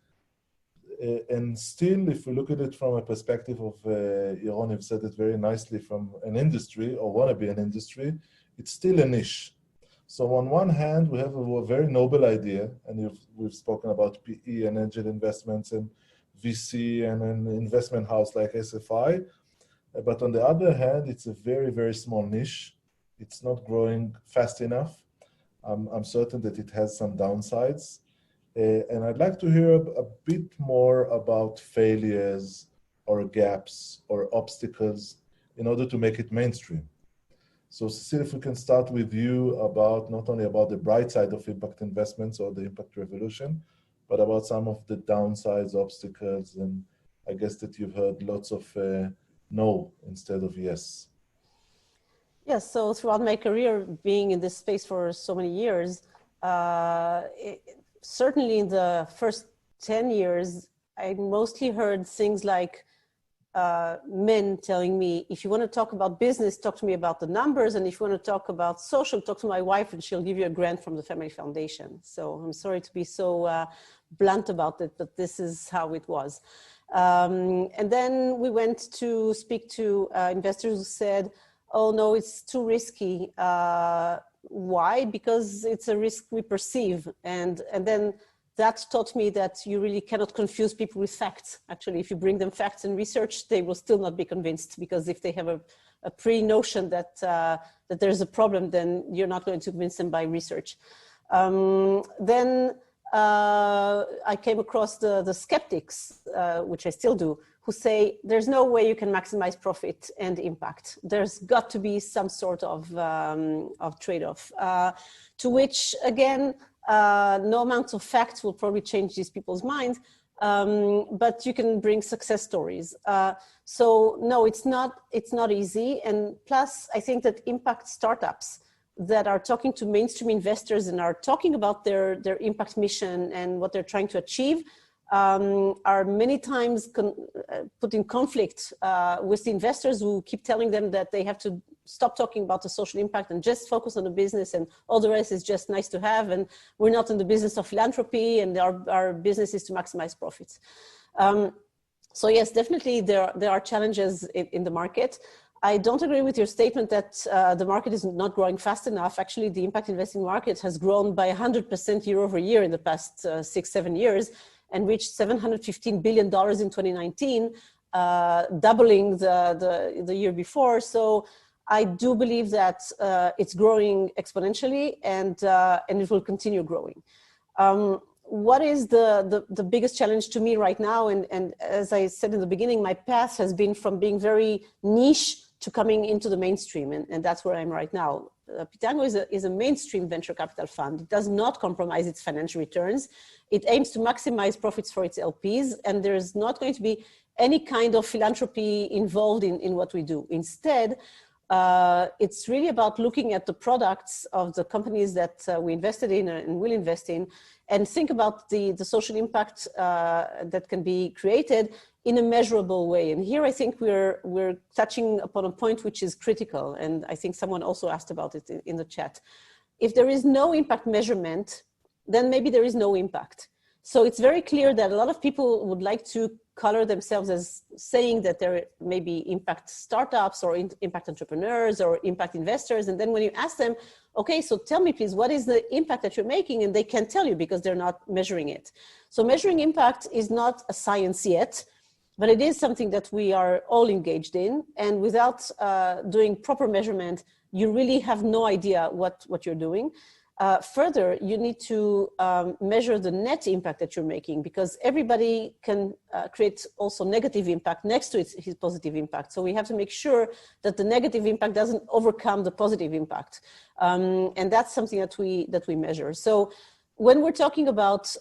Speaker 2: And still, if we look at it from a perspective of, Yaron, you've said it very nicely, from an industry or want to be an industry, it's still a niche. So on one hand, we have a very noble idea, and we've spoken about PE and angel investments and VC and an investment house like SFI. But on the other hand, it's a very, very small niche. It's not growing fast enough. I'm certain that it has some downsides. And I'd like to hear a bit more about failures or gaps or obstacles in order to make it mainstream. So Cecile, if we can start with you about not only about the bright side of impact investments or the impact revolution, but about some of the downsides, obstacles, and I guess that you've heard lots of no instead of yes.
Speaker 3: Yes, so throughout my career, being in this space for so many years, certainly in the first 10 years, I mostly heard things like men telling me, if you want to talk about business, talk to me about the numbers. And if you want to talk about social, talk to my wife and she'll give you a grant from the Family Foundation. So I'm sorry to be so blunt about it, but this is how it was. And then we went to speak to investors who said, oh no, it's too risky. Why? Because it's a risk we perceive. And then that taught me that you really cannot confuse people with facts. Actually, if you bring them facts and research, they will still not be convinced, because if they have a pre-notion that there's a problem, then you're not going to convince them by research. Then I came across the skeptics, which I still do, who say there's no way you can maximize profit and impact. There's got to be some sort of trade-off. To which, again, no amount of facts will probably change these people's minds, but you can bring success stories. So no, it's not easy. And plus, I think that impact startups that are talking to mainstream investors and are talking about their impact mission and what they're trying to achieve are many times put in conflict with the investors who keep telling them that they have to stop talking about the social impact and just focus on the business, and all the rest is just nice to have, and we're not in the business of philanthropy, and our business is to maximize profits. So yes, definitely there are challenges in the market. I don't agree with your statement that the market is not growing fast enough. Actually, the impact investing market has grown by 100% year over year in the past 6-7 years, and reached $715 billion in 2019, doubling the year before. So I do believe that it's growing exponentially, and it will continue growing. What is the biggest challenge to me right now? And as I said in the beginning, my path has been from being very niche to coming into the mainstream, and that's where I'm right now. Pitango is a mainstream venture capital fund. It does not compromise its financial returns. It aims to maximize profits for its LPs, and there's not going to be any kind of philanthropy involved in what we do. Instead, it's really about looking at the products of the companies that we invested in and will invest in, and think about the social impact that can be created in a measurable way. And here I think we're touching upon a point which is critical, and I think someone also asked about it in the chat. If there is no impact measurement, then maybe there is no impact. So it's very clear that a lot of people would like to color themselves as saying that there may be impact startups or impact entrepreneurs or impact investors. And then when you ask them, okay, so tell me please, what is the impact that you're making? And they can't tell you because they're not measuring it. So measuring impact is not a science yet. but it is something that we are all engaged in. And without doing proper measurement, you really have no idea what you're doing. Further, you need to measure the net impact that you're making, because everybody can create also negative impact next to his positive impact. So we have to make sure that the negative impact doesn't overcome the positive impact. And that's something that we measure. So when we're talking about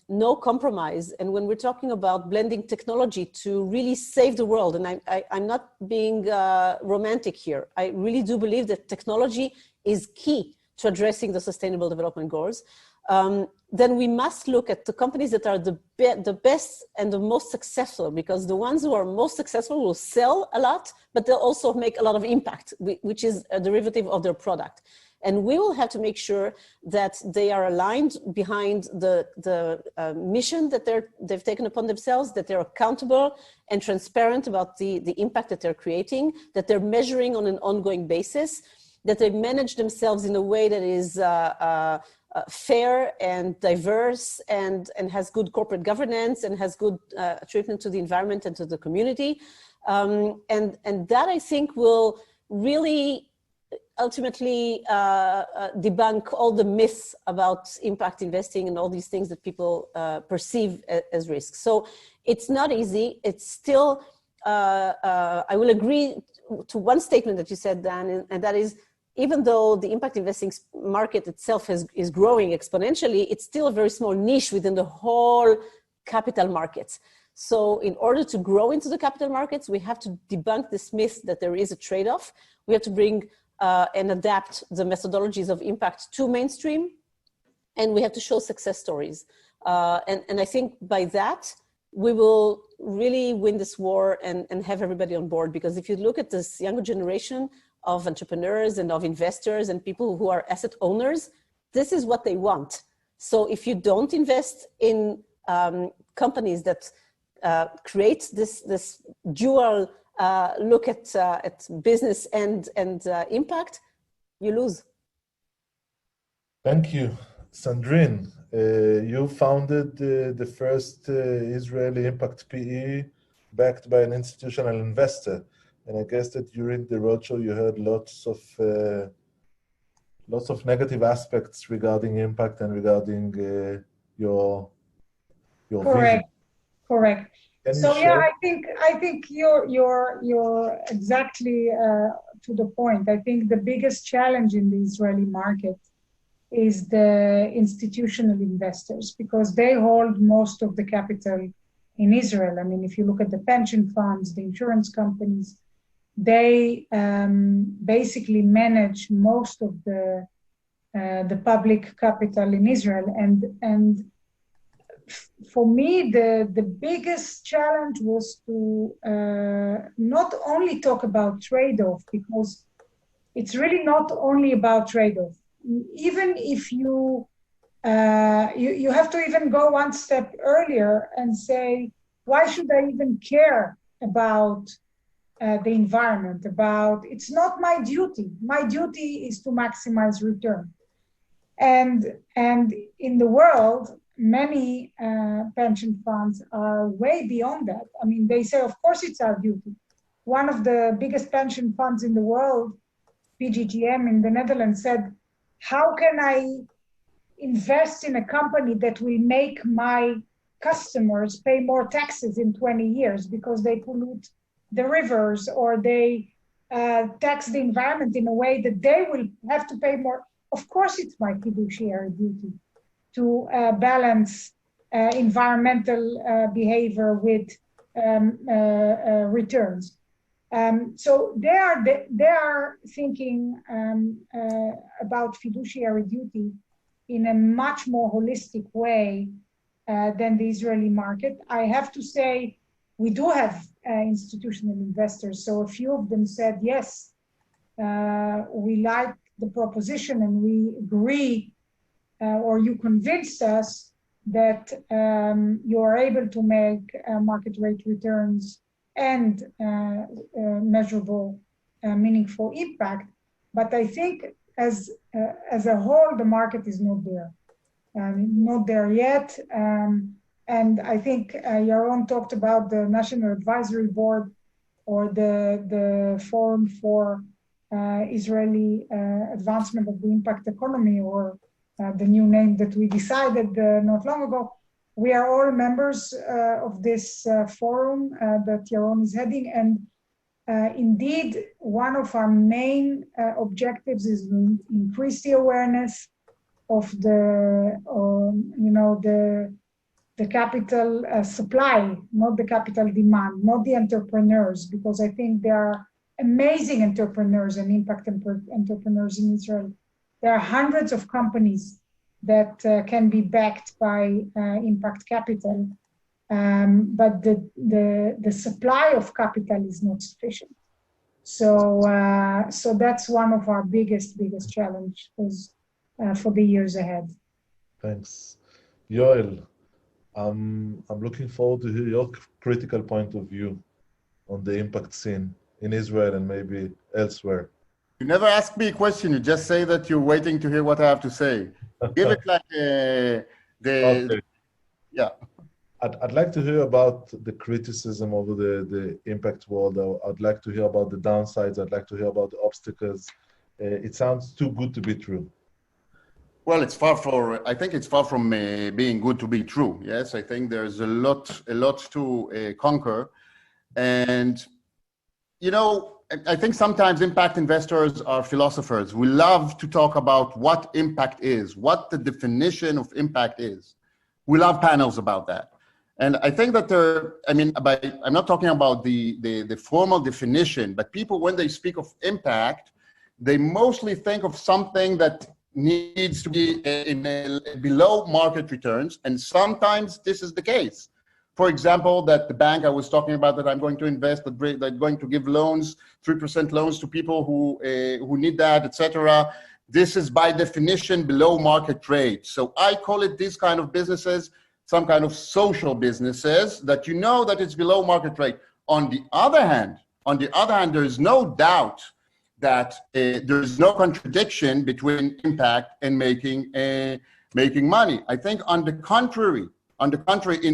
Speaker 3: no compromise, and when we're talking about blending technology to really save the world, and I'm not being romantic here, I really do believe that technology is key to addressing the Sustainable Development Goals, then we must look at the companies that are the best and the most successful, because the ones who are most successful will sell a lot, but they'll also make a lot of impact, which is a derivative of their product. And we will have to make sure that they are aligned behind the mission that they've taken upon themselves, that they're accountable and transparent about the impact that they're creating, that they're measuring on an ongoing basis, that they manage themselves in a way that is fair and diverse and has good corporate governance and has good treatment to the environment and to the community. And that, I think, will really ultimately debunk all the myths about impact investing and all these things that people perceive as risks. So it's not easy. It's still, I will agree to one statement that you said, Dan, and that is, even though the impact investing market itself is growing exponentially, it's still a very small niche within the whole capital markets. So in order to grow into the capital markets, we have to debunk this myth that there is a trade-off. We have to bring and adapt the methodologies of impact to mainstream, and we have to show success stories. And I think by that, we will really win this war and have everybody on board. Because if you look at this younger generation of entrepreneurs and of investors and people who are asset owners, this is what they want. So if you don't invest in companies that create this dual look at business and impact, you lose.
Speaker 2: Thank you. Sandrine, you founded the first Israeli impact PE backed by an institutional investor. And I guess that during the roadshow, you heard lots of negative aspects regarding impact and regarding your
Speaker 4: Correct.
Speaker 2: vision.
Speaker 4: Correct. So
Speaker 2: share?
Speaker 4: yeah, I think you're exactly to the point. I think the biggest challenge in the Israeli market is the institutional investors, because they hold most of the capital in Israel. I mean, if you look at the pension funds, the insurance companies, they basically manage most of the public capital in Israel. And for me, the biggest challenge was to not only talk about trade-off, because it's really not only about trade-off. Even if you have to even go one step earlier and say, why should I even care about the environment? It's not my duty. My duty is to maximize return. And in the world, many pension funds are way beyond that. I mean, they say, of course, it's our duty. One of the biggest pension funds in the world, PGGM in the Netherlands, said, how can I invest in a company that will make my customers pay more taxes in 20 years because they pollute the rivers, or they tax the environment in a way that they will have to pay more? Of course, it's my fiduciary duty to balance environmental behavior with returns. So they are thinking about fiduciary duty in a much more holistic way than the Israeli market. I have to say, we do have institutional investors. So a few of them said, yes, we like the proposition and we agree, or you convinced us that you are able to make market rate returns and measurable, meaningful impact. But I think as a whole, the market is not there. Not there yet. and I think Yaron talked about the National Advisory Board or the Forum for Israeli Advancement of the Impact Economy, or the new name that we decided not long ago. We are all members of this forum that Yaron is heading, and indeed, one of our main objectives is to increase the awareness of the capital supply, not the capital demand, not the entrepreneurs, because I think there are amazing entrepreneurs and impact entrepreneurs in Israel. There are hundreds of companies that can be backed by impact capital, but the supply of capital is not sufficient. So that's one of our biggest challenges for the years ahead.
Speaker 2: Thanks. Yoel, I'm looking forward to hear your critical point of view on the impact scene in Israel and maybe elsewhere.
Speaker 6: You never ask me a question. You just say that you're waiting to hear what I have to say. Give it like
Speaker 2: Okay.
Speaker 6: Yeah.
Speaker 2: I'd like to hear about the criticism over the impact world. I'd like to hear about the downsides. I'd like to hear about the obstacles. It sounds too good to be true.
Speaker 6: Well, I think it's far from being good to be true. Yes, I think there's a lot to conquer. And, you know, I think sometimes impact investors are philosophers. We love to talk about what impact is, what the definition of impact is. We love panels about that. And I think that I'm not talking about the formal definition, but people, when they speak of impact, they mostly think of something that needs to be below market returns. And sometimes this is the case. For example, that the bank I was talking about that I'm going to invest, that going to give loans, 3% loans to people who need that, etc. This is by definition below market rate. So I call it these kind of businesses, some kind of social businesses that you know that it's below market rate. On the other hand, there is no doubt that there is no contradiction between impact and making money. I think on the contrary, in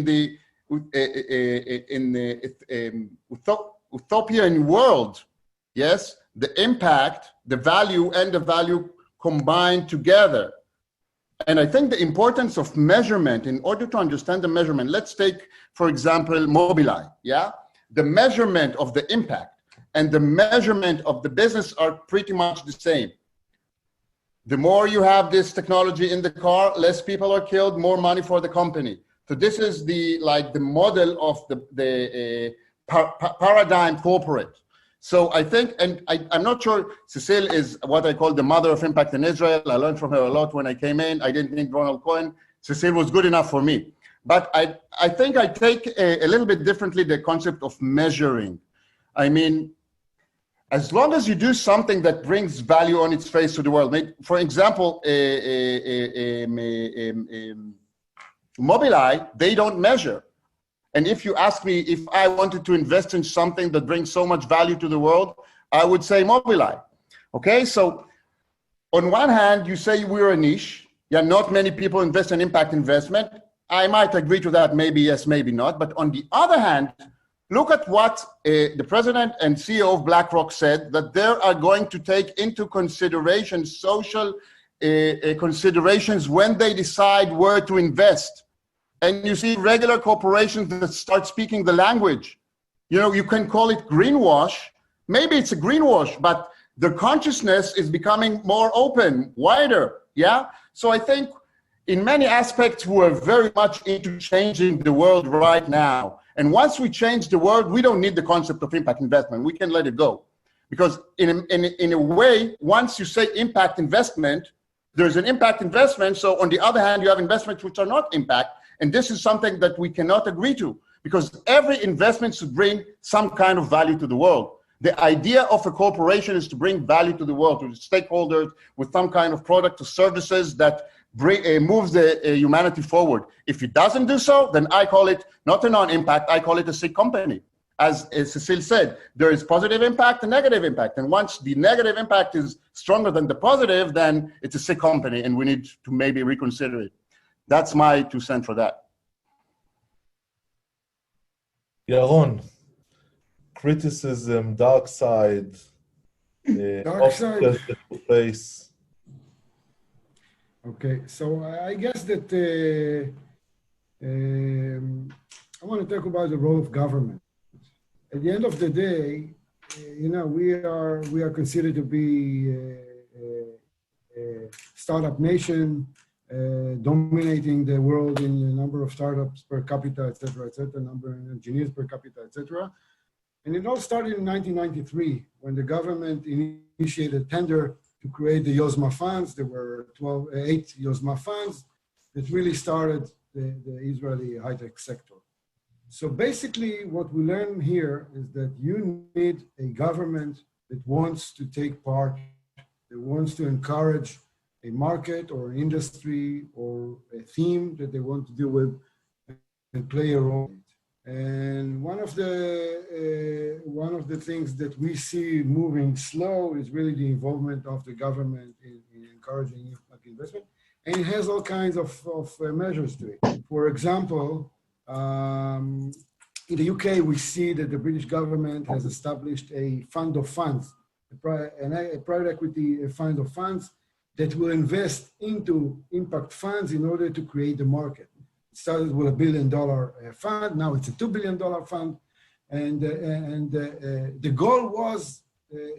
Speaker 6: the utopian world, yes, the impact, the value combined together. And I think the importance of measurement, in order to understand the measurement, let's take, for example, Mobileye, yeah? The measurement of the impact and the measurement of the business are pretty much the same. The more you have this technology in the car, less people are killed, more money for the company. So this is the model of the paradigm corporate. So I think, and I'm not sure, Cecile is what I call the mother of impact in Israel. I learned from her a lot when I came in. I didn't need Ronald Cohen. Cecile was good enough for me. But I think I take a little bit differently the concept of measuring. I mean, as long as you do something that brings value on its face to the world. For example, Mobileye, they don't measure. And if you ask me if I wanted to invest in something that brings so much value to the world, I would say Mobileye. Okay, so on one hand, you say we're a niche. Yeah, not many people invest in impact investment. I might agree to that, maybe yes, maybe not. But on the other hand, look at what the president and CEO of BlackRock said, that they are going to take into consideration social considerations when they decide where to invest. And you see regular corporations that start speaking the language. You know, you can call it greenwash. Maybe it's a greenwash, but the consciousness is becoming more open, wider, yeah? So I think in many aspects, we're very much into changing the world right now. And once we change the world, we don't need the concept of impact investment. We can let it go. Because in a way, once you say impact investment, there's an impact investment. So on the other hand, you have investments which are not impact. And this is something that we cannot agree to, because every investment should bring some kind of value to the world. The idea of a corporation is to bring value to the world, to the stakeholders, with some kind of product or services that moves the humanity forward. If it doesn't do so, then I call it not a non-impact, I call it a sick company. As Cecile said, there is positive impact and negative impact. And once the negative impact is stronger than the positive, then it's a sick company and we need to maybe reconsider it. That's my 2 cents for that.
Speaker 2: Yaron, criticism, dark side,
Speaker 5: Dark side.
Speaker 2: obstacles that you face.
Speaker 5: Okay, so I guess that I want to talk about the role of government. At the end of the day, we are considered to be a startup nation, dominating the world in the number of startups per capita, et cetera, number of engineers per capita, et cetera. And it all started in 1993 when the government initiated a tender to create the Yozma funds. There were 8 Yozma funds that really started the Israeli high-tech sector. So basically what we learn here is that you need a government that wants to take part, that wants to encourage a market or an industry or a theme that they want to deal with and play a role. And one of the things that we see moving slow is really the involvement of the government in encouraging investment. And it has all kinds of measures to it. For example, in the UK, we see that the British government has established a fund of funds, a private equity fund of funds that will invest into impact funds in order to create the market. It started with $1 billion fund, now it's a $2 billion fund. And the goal was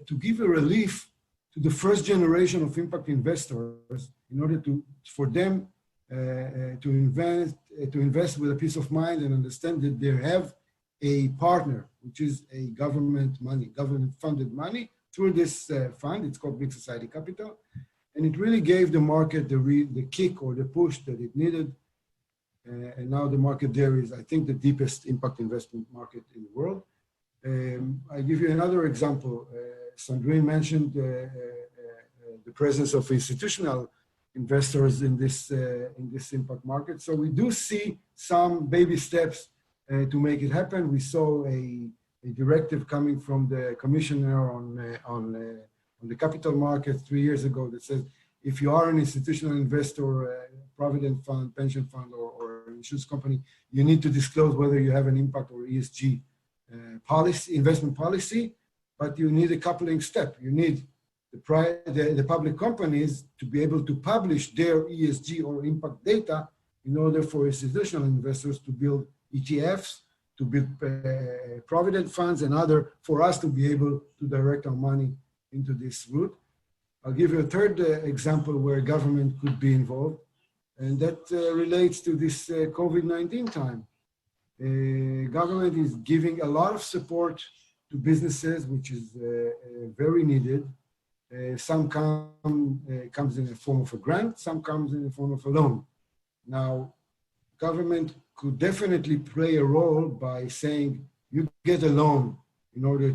Speaker 5: to give a relief to the first generation of impact investors in order for them to invest with a peace of mind and understand that they have a partner, which is a government-funded money through this fund. It's called Big Society Capital. And it really gave the market the kick or the push that it needed. And now the market there is, I think, the deepest impact investment market in the world. I give you another example. Sandrine mentioned the presence of institutional investors in this impact market. So we do see some baby steps to make it happen. We saw a directive coming from the commissioner on the capital market 3 years ago that says if you are an institutional investor, provident fund, pension fund, or an insurance company, you need to disclose whether you have an impact or ESG investment policy, but you need a coupling step. You need the public companies to be able to publish their ESG or impact data in order for institutional investors to build ETFs, to build provident funds and other, for us to be able to direct our money into this route. I'll give you a third example where government could be involved, and that relates to this COVID-19 time. Government is giving a lot of support to businesses, which is very needed. Some comes in the form of a grant, some comes in the form of a loan. Now, government could definitely play a role by saying you get a loan in order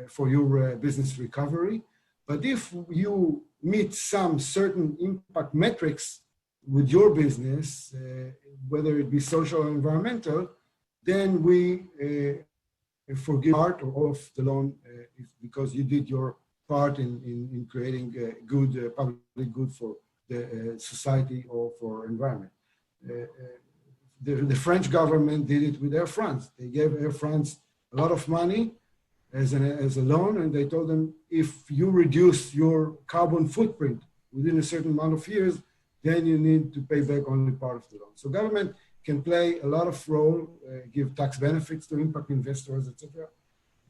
Speaker 5: for your business recovery. But if you meet some certain impact metrics with your business, whether it be social or environmental, then we forgive part or all of the loan because you did your part in creating good public good for the society or for environment. The French government did it with Air France. They gave Air France a lot of money as a loan, and they told them, if you reduce your carbon footprint within a certain amount of years, then you need to pay back only part of the loan. So government can play a lot of role, give tax benefits to impact investors, etc.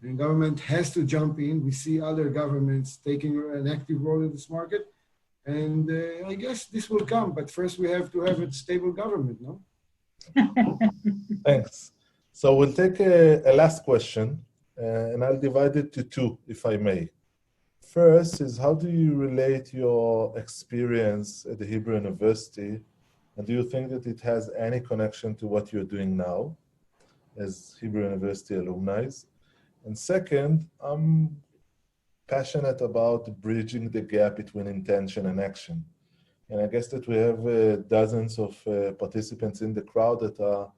Speaker 5: And government has to jump in. We see other governments taking an active role in this market. And I guess this will come, but first we have to have a stable government, no?
Speaker 2: Thanks. So we'll take a last question, and I'll divide it to two, if I may. First is, how do you relate your experience at the Hebrew University, and do you think that it has any connection to what you're doing now as Hebrew University alumni? And second, I'm passionate about bridging the gap between intention and action. And I guess that we have dozens of participants in the crowd that are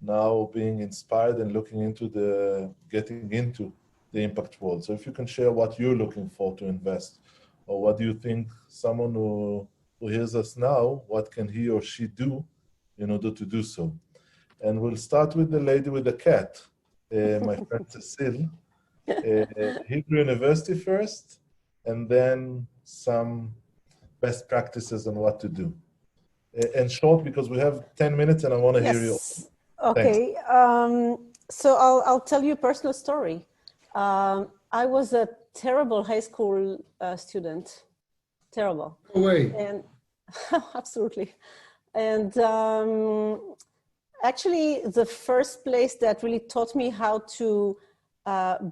Speaker 2: now being inspired and looking into getting into the impact world. So if you can share what you're looking for to invest, or what do you think someone who hears us now, what can he or she do in order to do so? And we'll start with the lady with the cat, my friend Cecile. Hebrew University first, and then some best practices on what to do. And short, because we have 10 minutes and I want to hear you.
Speaker 3: Okay. So I'll tell you a personal story. I was a terrible high school student. Terrible.
Speaker 5: No way.
Speaker 3: And absolutely. And actually, the first place that really taught me how to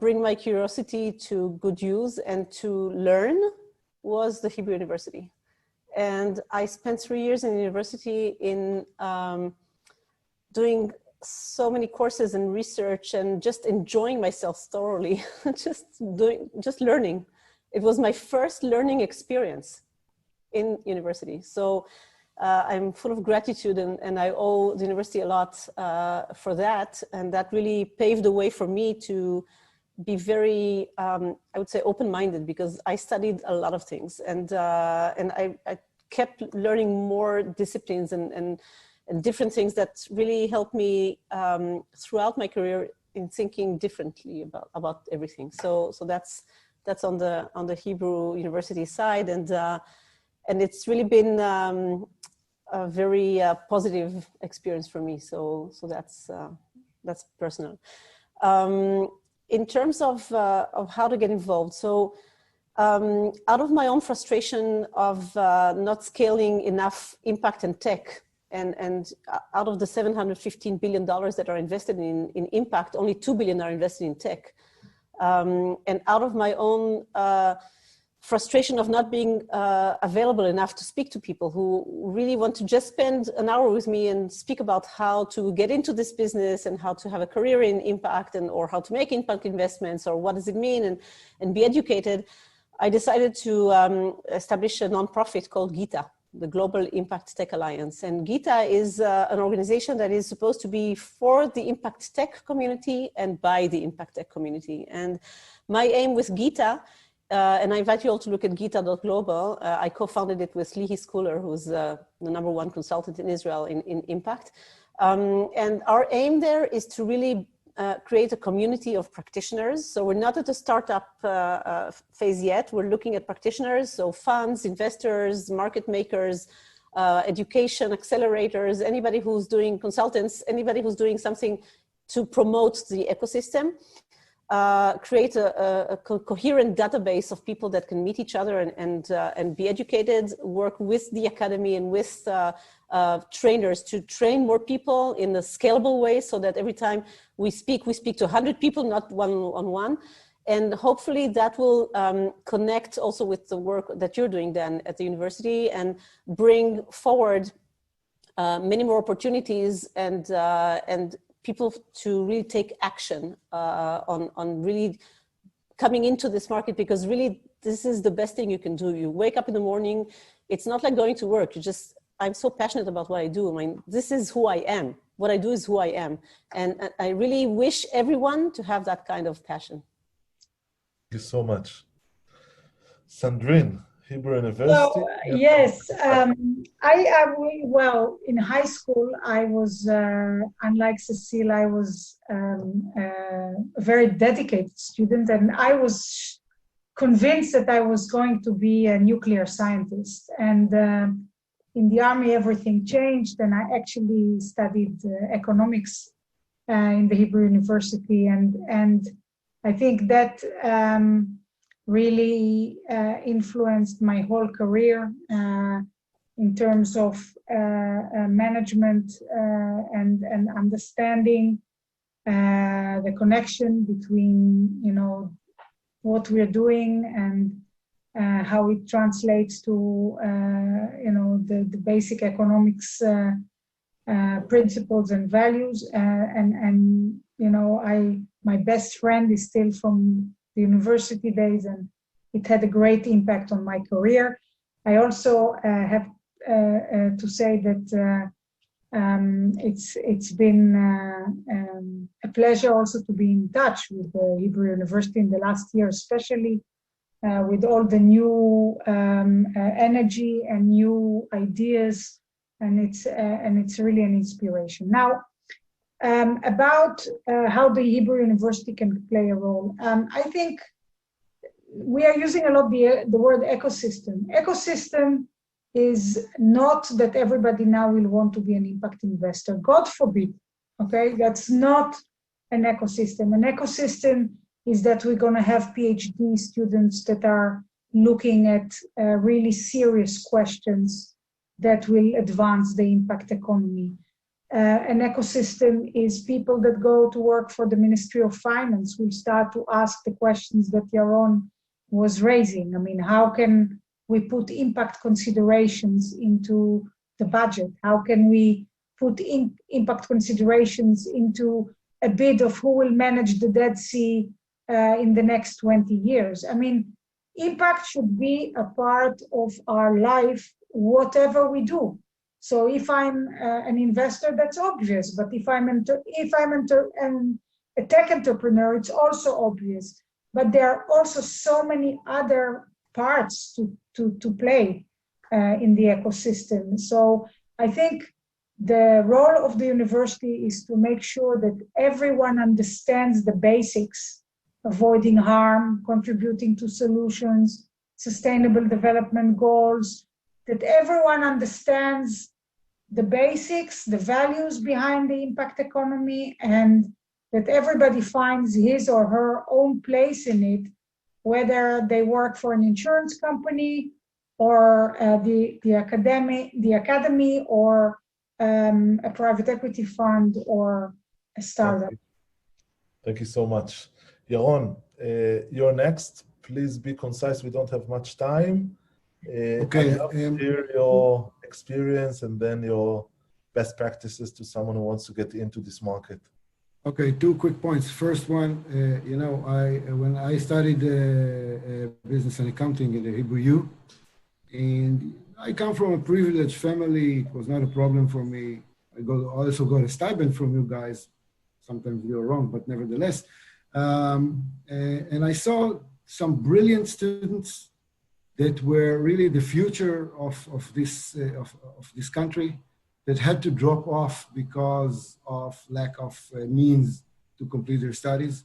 Speaker 3: bring my curiosity to good use and to learn was the Hebrew University. And I spent 3 years in university in doing so many courses and research and just enjoying myself thoroughly, just learning. It was my first learning experience in university. So I'm full of gratitude and I owe the university a lot for that. And that really paved the way for me to be very, I would say, open-minded, because I studied a lot of things and I kept learning more disciplines and different things that really helped me throughout my career in thinking differently about everything. So that's on the Hebrew University side, and it's really been a very positive experience for me. So that's personal. In terms of how to get involved, so out of my own frustration of not scaling enough impact and tech, and out of the $715 billion that are invested in impact, only $2 billion are invested in tech. And out of my own frustration of not being available enough to speak to people who really want to just spend an hour with me and speak about how to get into this business and how to have a career in impact or how to make impact investments or what does it mean and be educated, I decided to establish a nonprofit called GITA, the Global Impact Tech Alliance. And GITA is an organization that is supposed to be for the impact tech community and by the impact tech community. And my aim with GITA, and I invite you all to look at gita.global. I co-founded it with Lihi Schooler, who's the #1 consultant in Israel in impact. And our aim there is to really create a community of practitioners. So we're not at the startup phase yet. We're looking at practitioners, so funds, investors, market makers, education accelerators, anybody who's doing consultants, anybody who's doing something to promote the ecosystem. Create a coherent database of people that can meet each other and be educated, work with the academy and with trainers to train more people in a scalable way, so that every time we speak to 100 people, not one-on-one. And hopefully that will connect also with the work that you're doing then at the university and bring forward many more opportunities and people to really take action on really coming into this market, because really this is the best thing you can do. You wake up in the morning, it's not like going to work. I'm so passionate about what I do. I mean, this is who I am. What I do is who I am. And I really wish everyone to have that kind of passion.
Speaker 2: Thank you so much. Sandrine, Hebrew University.
Speaker 4: So, yes, well, in high school, I was, unlike Cecile, I was a very dedicated student, and I was convinced that I was going to be a nuclear scientist. And in the army, everything changed, and I actually studied economics in the Hebrew University, and I think that really influenced my whole career in terms of management and understanding the connection between, what we're doing and how it translates to, the basic economics principles and values. My best friend is still from the university days, and it had a great impact on my career. I also have to say that it's been a pleasure also to be in touch with the Hebrew University in the last year, especially with all the new energy and new ideas, and it's really an inspiration. Now, about how the Hebrew University can play a role. I think we are using a lot the word ecosystem. Ecosystem is not that everybody now will want to be an impact investor. God forbid, okay? That's not an ecosystem. An ecosystem is that we're going to have PhD students that are looking at really serious questions that will advance the impact economy. An ecosystem is people that go to work for the Ministry of Finance will start to ask the questions that Yaron was raising. I mean, how can we put impact considerations into the budget? How can we put impact considerations into a bid of who will manage the Dead Sea in the next 20 years? I mean, impact should be a part of our life, whatever we do. So if I'm an investor, that's obvious. But if I'm a tech entrepreneur, it's also obvious. But there are also so many other parts to play in the ecosystem. So I think the role of the university is to make sure that everyone understands the basics, avoiding harm, contributing to solutions, sustainable development goals, that everyone understands the basics, the values behind the impact economy, and that everybody finds his or her own place in it, whether they work for an insurance company or the academy or a private equity fund or a startup.
Speaker 2: Thank you so much. Yaron, you're next. Please be concise. We don't have much time.
Speaker 5: Okay.
Speaker 2: I'd love to hear your experience and then your best practices to someone who wants to get into this market.
Speaker 5: Okay, 2 quick points. First one, when I studied business and accounting in the Hebrew U, and I come from a privileged family, it was not a problem for me. I also got a stipend from you guys. Sometimes you're wrong, but nevertheless. And I saw some brilliant students that were really the future of this country, that had to drop off because of lack of means to complete their studies.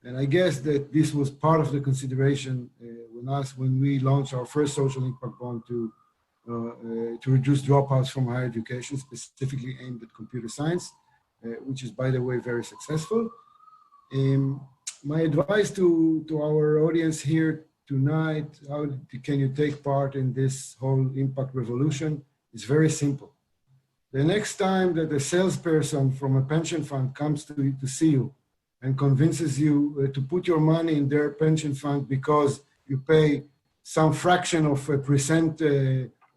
Speaker 5: And I guess that this was part of the consideration when we launched our first social impact bond to reduce dropouts from higher education, specifically aimed at computer science, which is, by the way, very successful. My advice to our audience here tonight, how can you take part in this whole impact revolution, is very simple. The next time that a salesperson from a pension fund comes to see you and convinces you to put your money in their pension fund because you pay some fraction of a percent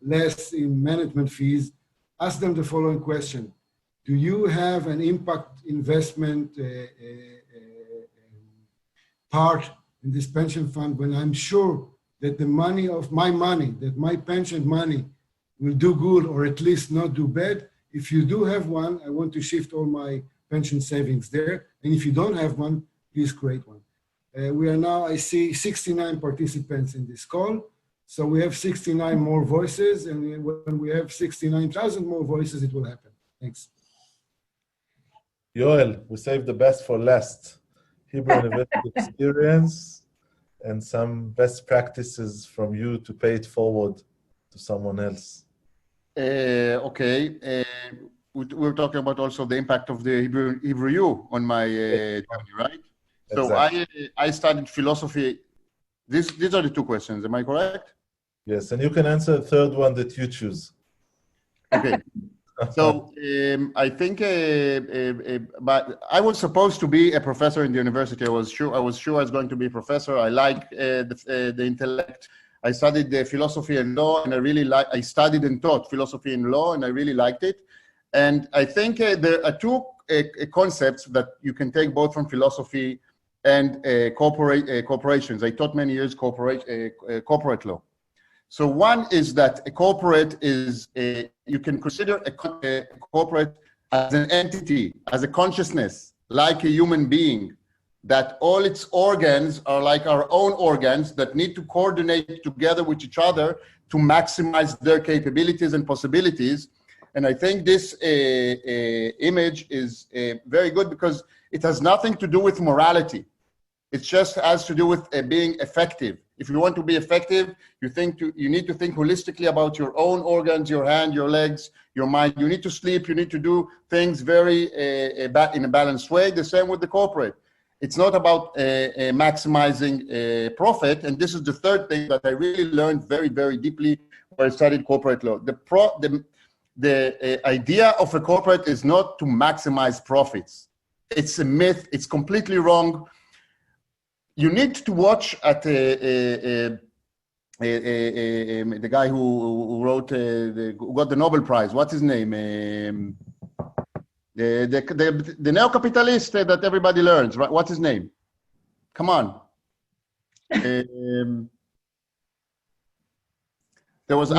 Speaker 5: less in management fees, ask them the following question. Do you have an impact investment part in this pension fund when I'm sure that the money of my money, that my pension money will do good or at least not do bad? If you do have one, I want to shift all my pension savings there. And if you don't have one, please create one. We are now, I see 69 participants in this call. So we have 69 more voices, and when we have 69,000 more voices, it will happen. Thanks.
Speaker 2: Yoel, we saved the best for last. Hebrew University experience and some best practices from you to pay it forward to someone else.
Speaker 6: Okay. We're talking about also the impact of the Hebrew U on my journey, right? Exactly. So I studied philosophy. These are the 2 questions. Am I correct?
Speaker 2: Yes, and you can answer the third one that you choose.
Speaker 6: Okay. So I think, but I was supposed to be a professor in the university. I was sure I was going to be a professor. I like the intellect. I studied philosophy and law, and I studied and taught philosophy and law, and I really liked it. And I think there are 2 concepts that you can take both from philosophy and corporations. I taught many years corporate law. So one is that a corporate is, you can consider a corporate as an entity, as a consciousness, like a human being, that all its organs are like our own organs that need to coordinate together with each other to maximize their capabilities and possibilities. And I think this image is very good because it has nothing to do with morality. It just has to do with being effective. If you want to be effective, you need to think holistically about your own organs, your hand, your legs, your mind. You need to sleep. You need to do things very in a balanced way. The same with the corporate. It's not about maximizing profit. And this is the third thing that I really learned very, very deeply when I studied corporate law. The idea of a corporate is not to maximize profits. It's a myth. It's completely wrong. You need to watch at the guy who wrote, who got the Nobel Prize. What's his name? The neo-capitalist that everybody learns, right? What's his name? Come on. There was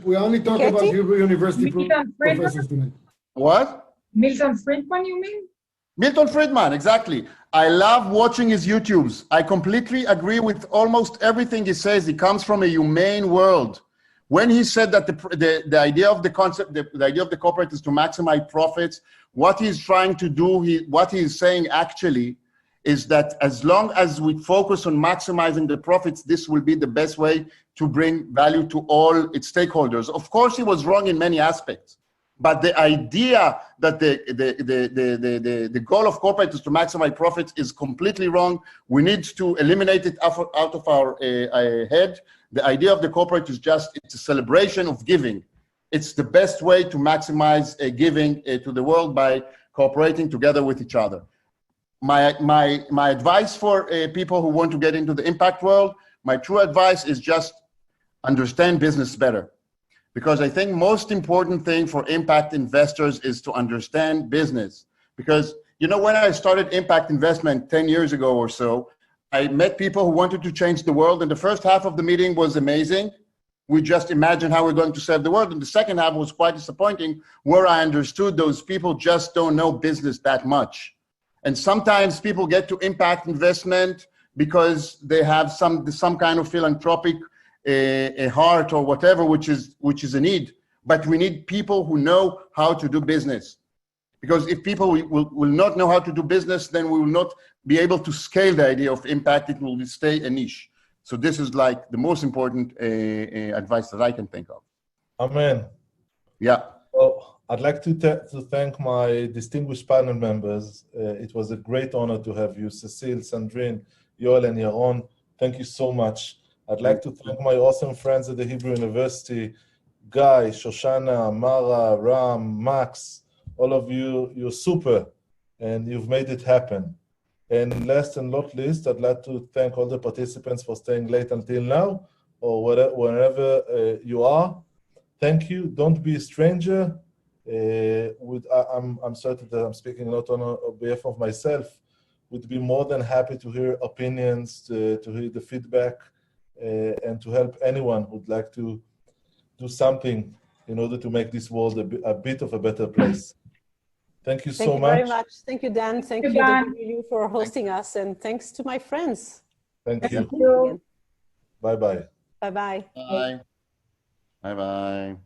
Speaker 5: we only talk about Hebrew University professors tonight.
Speaker 6: What?
Speaker 4: Milton Friedman, you mean?
Speaker 6: Milton Friedman, exactly. I love watching his YouTubes. I completely agree with almost everything he says. He comes from a humane world. When he said that the idea of the concept, the idea of the corporate is to maximize profits, what he's trying to do, what he's saying actually is that as long as we focus on maximizing the profits, this will be the best way to bring value to all its stakeholders. Of course, he was wrong in many aspects. But the idea that the goal of corporate is to maximize profits is completely wrong. We need to eliminate it out of our head. The idea of the corporate is it's a celebration of giving. It's the best way to maximize giving to the world by cooperating together with each other. My advice for people who want to get into the impact world, my true advice is just understand business better. Because I think most important thing for impact investors is to understand business. Because, you know, when I started impact investment 10 years ago or so, I met people who wanted to change the world. And the first half of the meeting was amazing. We just imagined how we're going to save the world. And the second half was quite disappointing, where I understood those people just don't know business that much. And sometimes people get to impact investment because they have some kind of philanthropic a heart or whatever, which is a need. But we need people who know how to do business. Because if people will not know how to do business, then we will not be able to scale the idea of impact. It will stay a niche. So this is like the most important advice that I can think of.
Speaker 2: Amen.
Speaker 6: Yeah.
Speaker 2: Well, I'd like to thank my distinguished panel members. It was a great honor to have you, Cecile, Sandrine, Yoel, and Yaron. Thank you so much. I'd like to thank my awesome friends at the Hebrew University, Guy, Shoshana, Mara, Ram, Max, all of you, you're super, and you've made it happen. And last and not least, I'd like to thank all the participants for staying late until now, or wherever you are. Thank you. Don't be a stranger. I'm certain that I'm speaking not on behalf of myself. Would be more than happy to hear opinions, to hear the feedback, and to help anyone who'd like to do something in order to make this world a bit of a better place. Thank you so much.
Speaker 3: Thank you very much. Thank you, Dan. Thank you, Dan, for hosting us. And thanks to my friends.
Speaker 2: Thank you.
Speaker 4: Thank you.
Speaker 2: Bye-bye.
Speaker 3: Bye-bye.
Speaker 6: Bye. Bye-bye.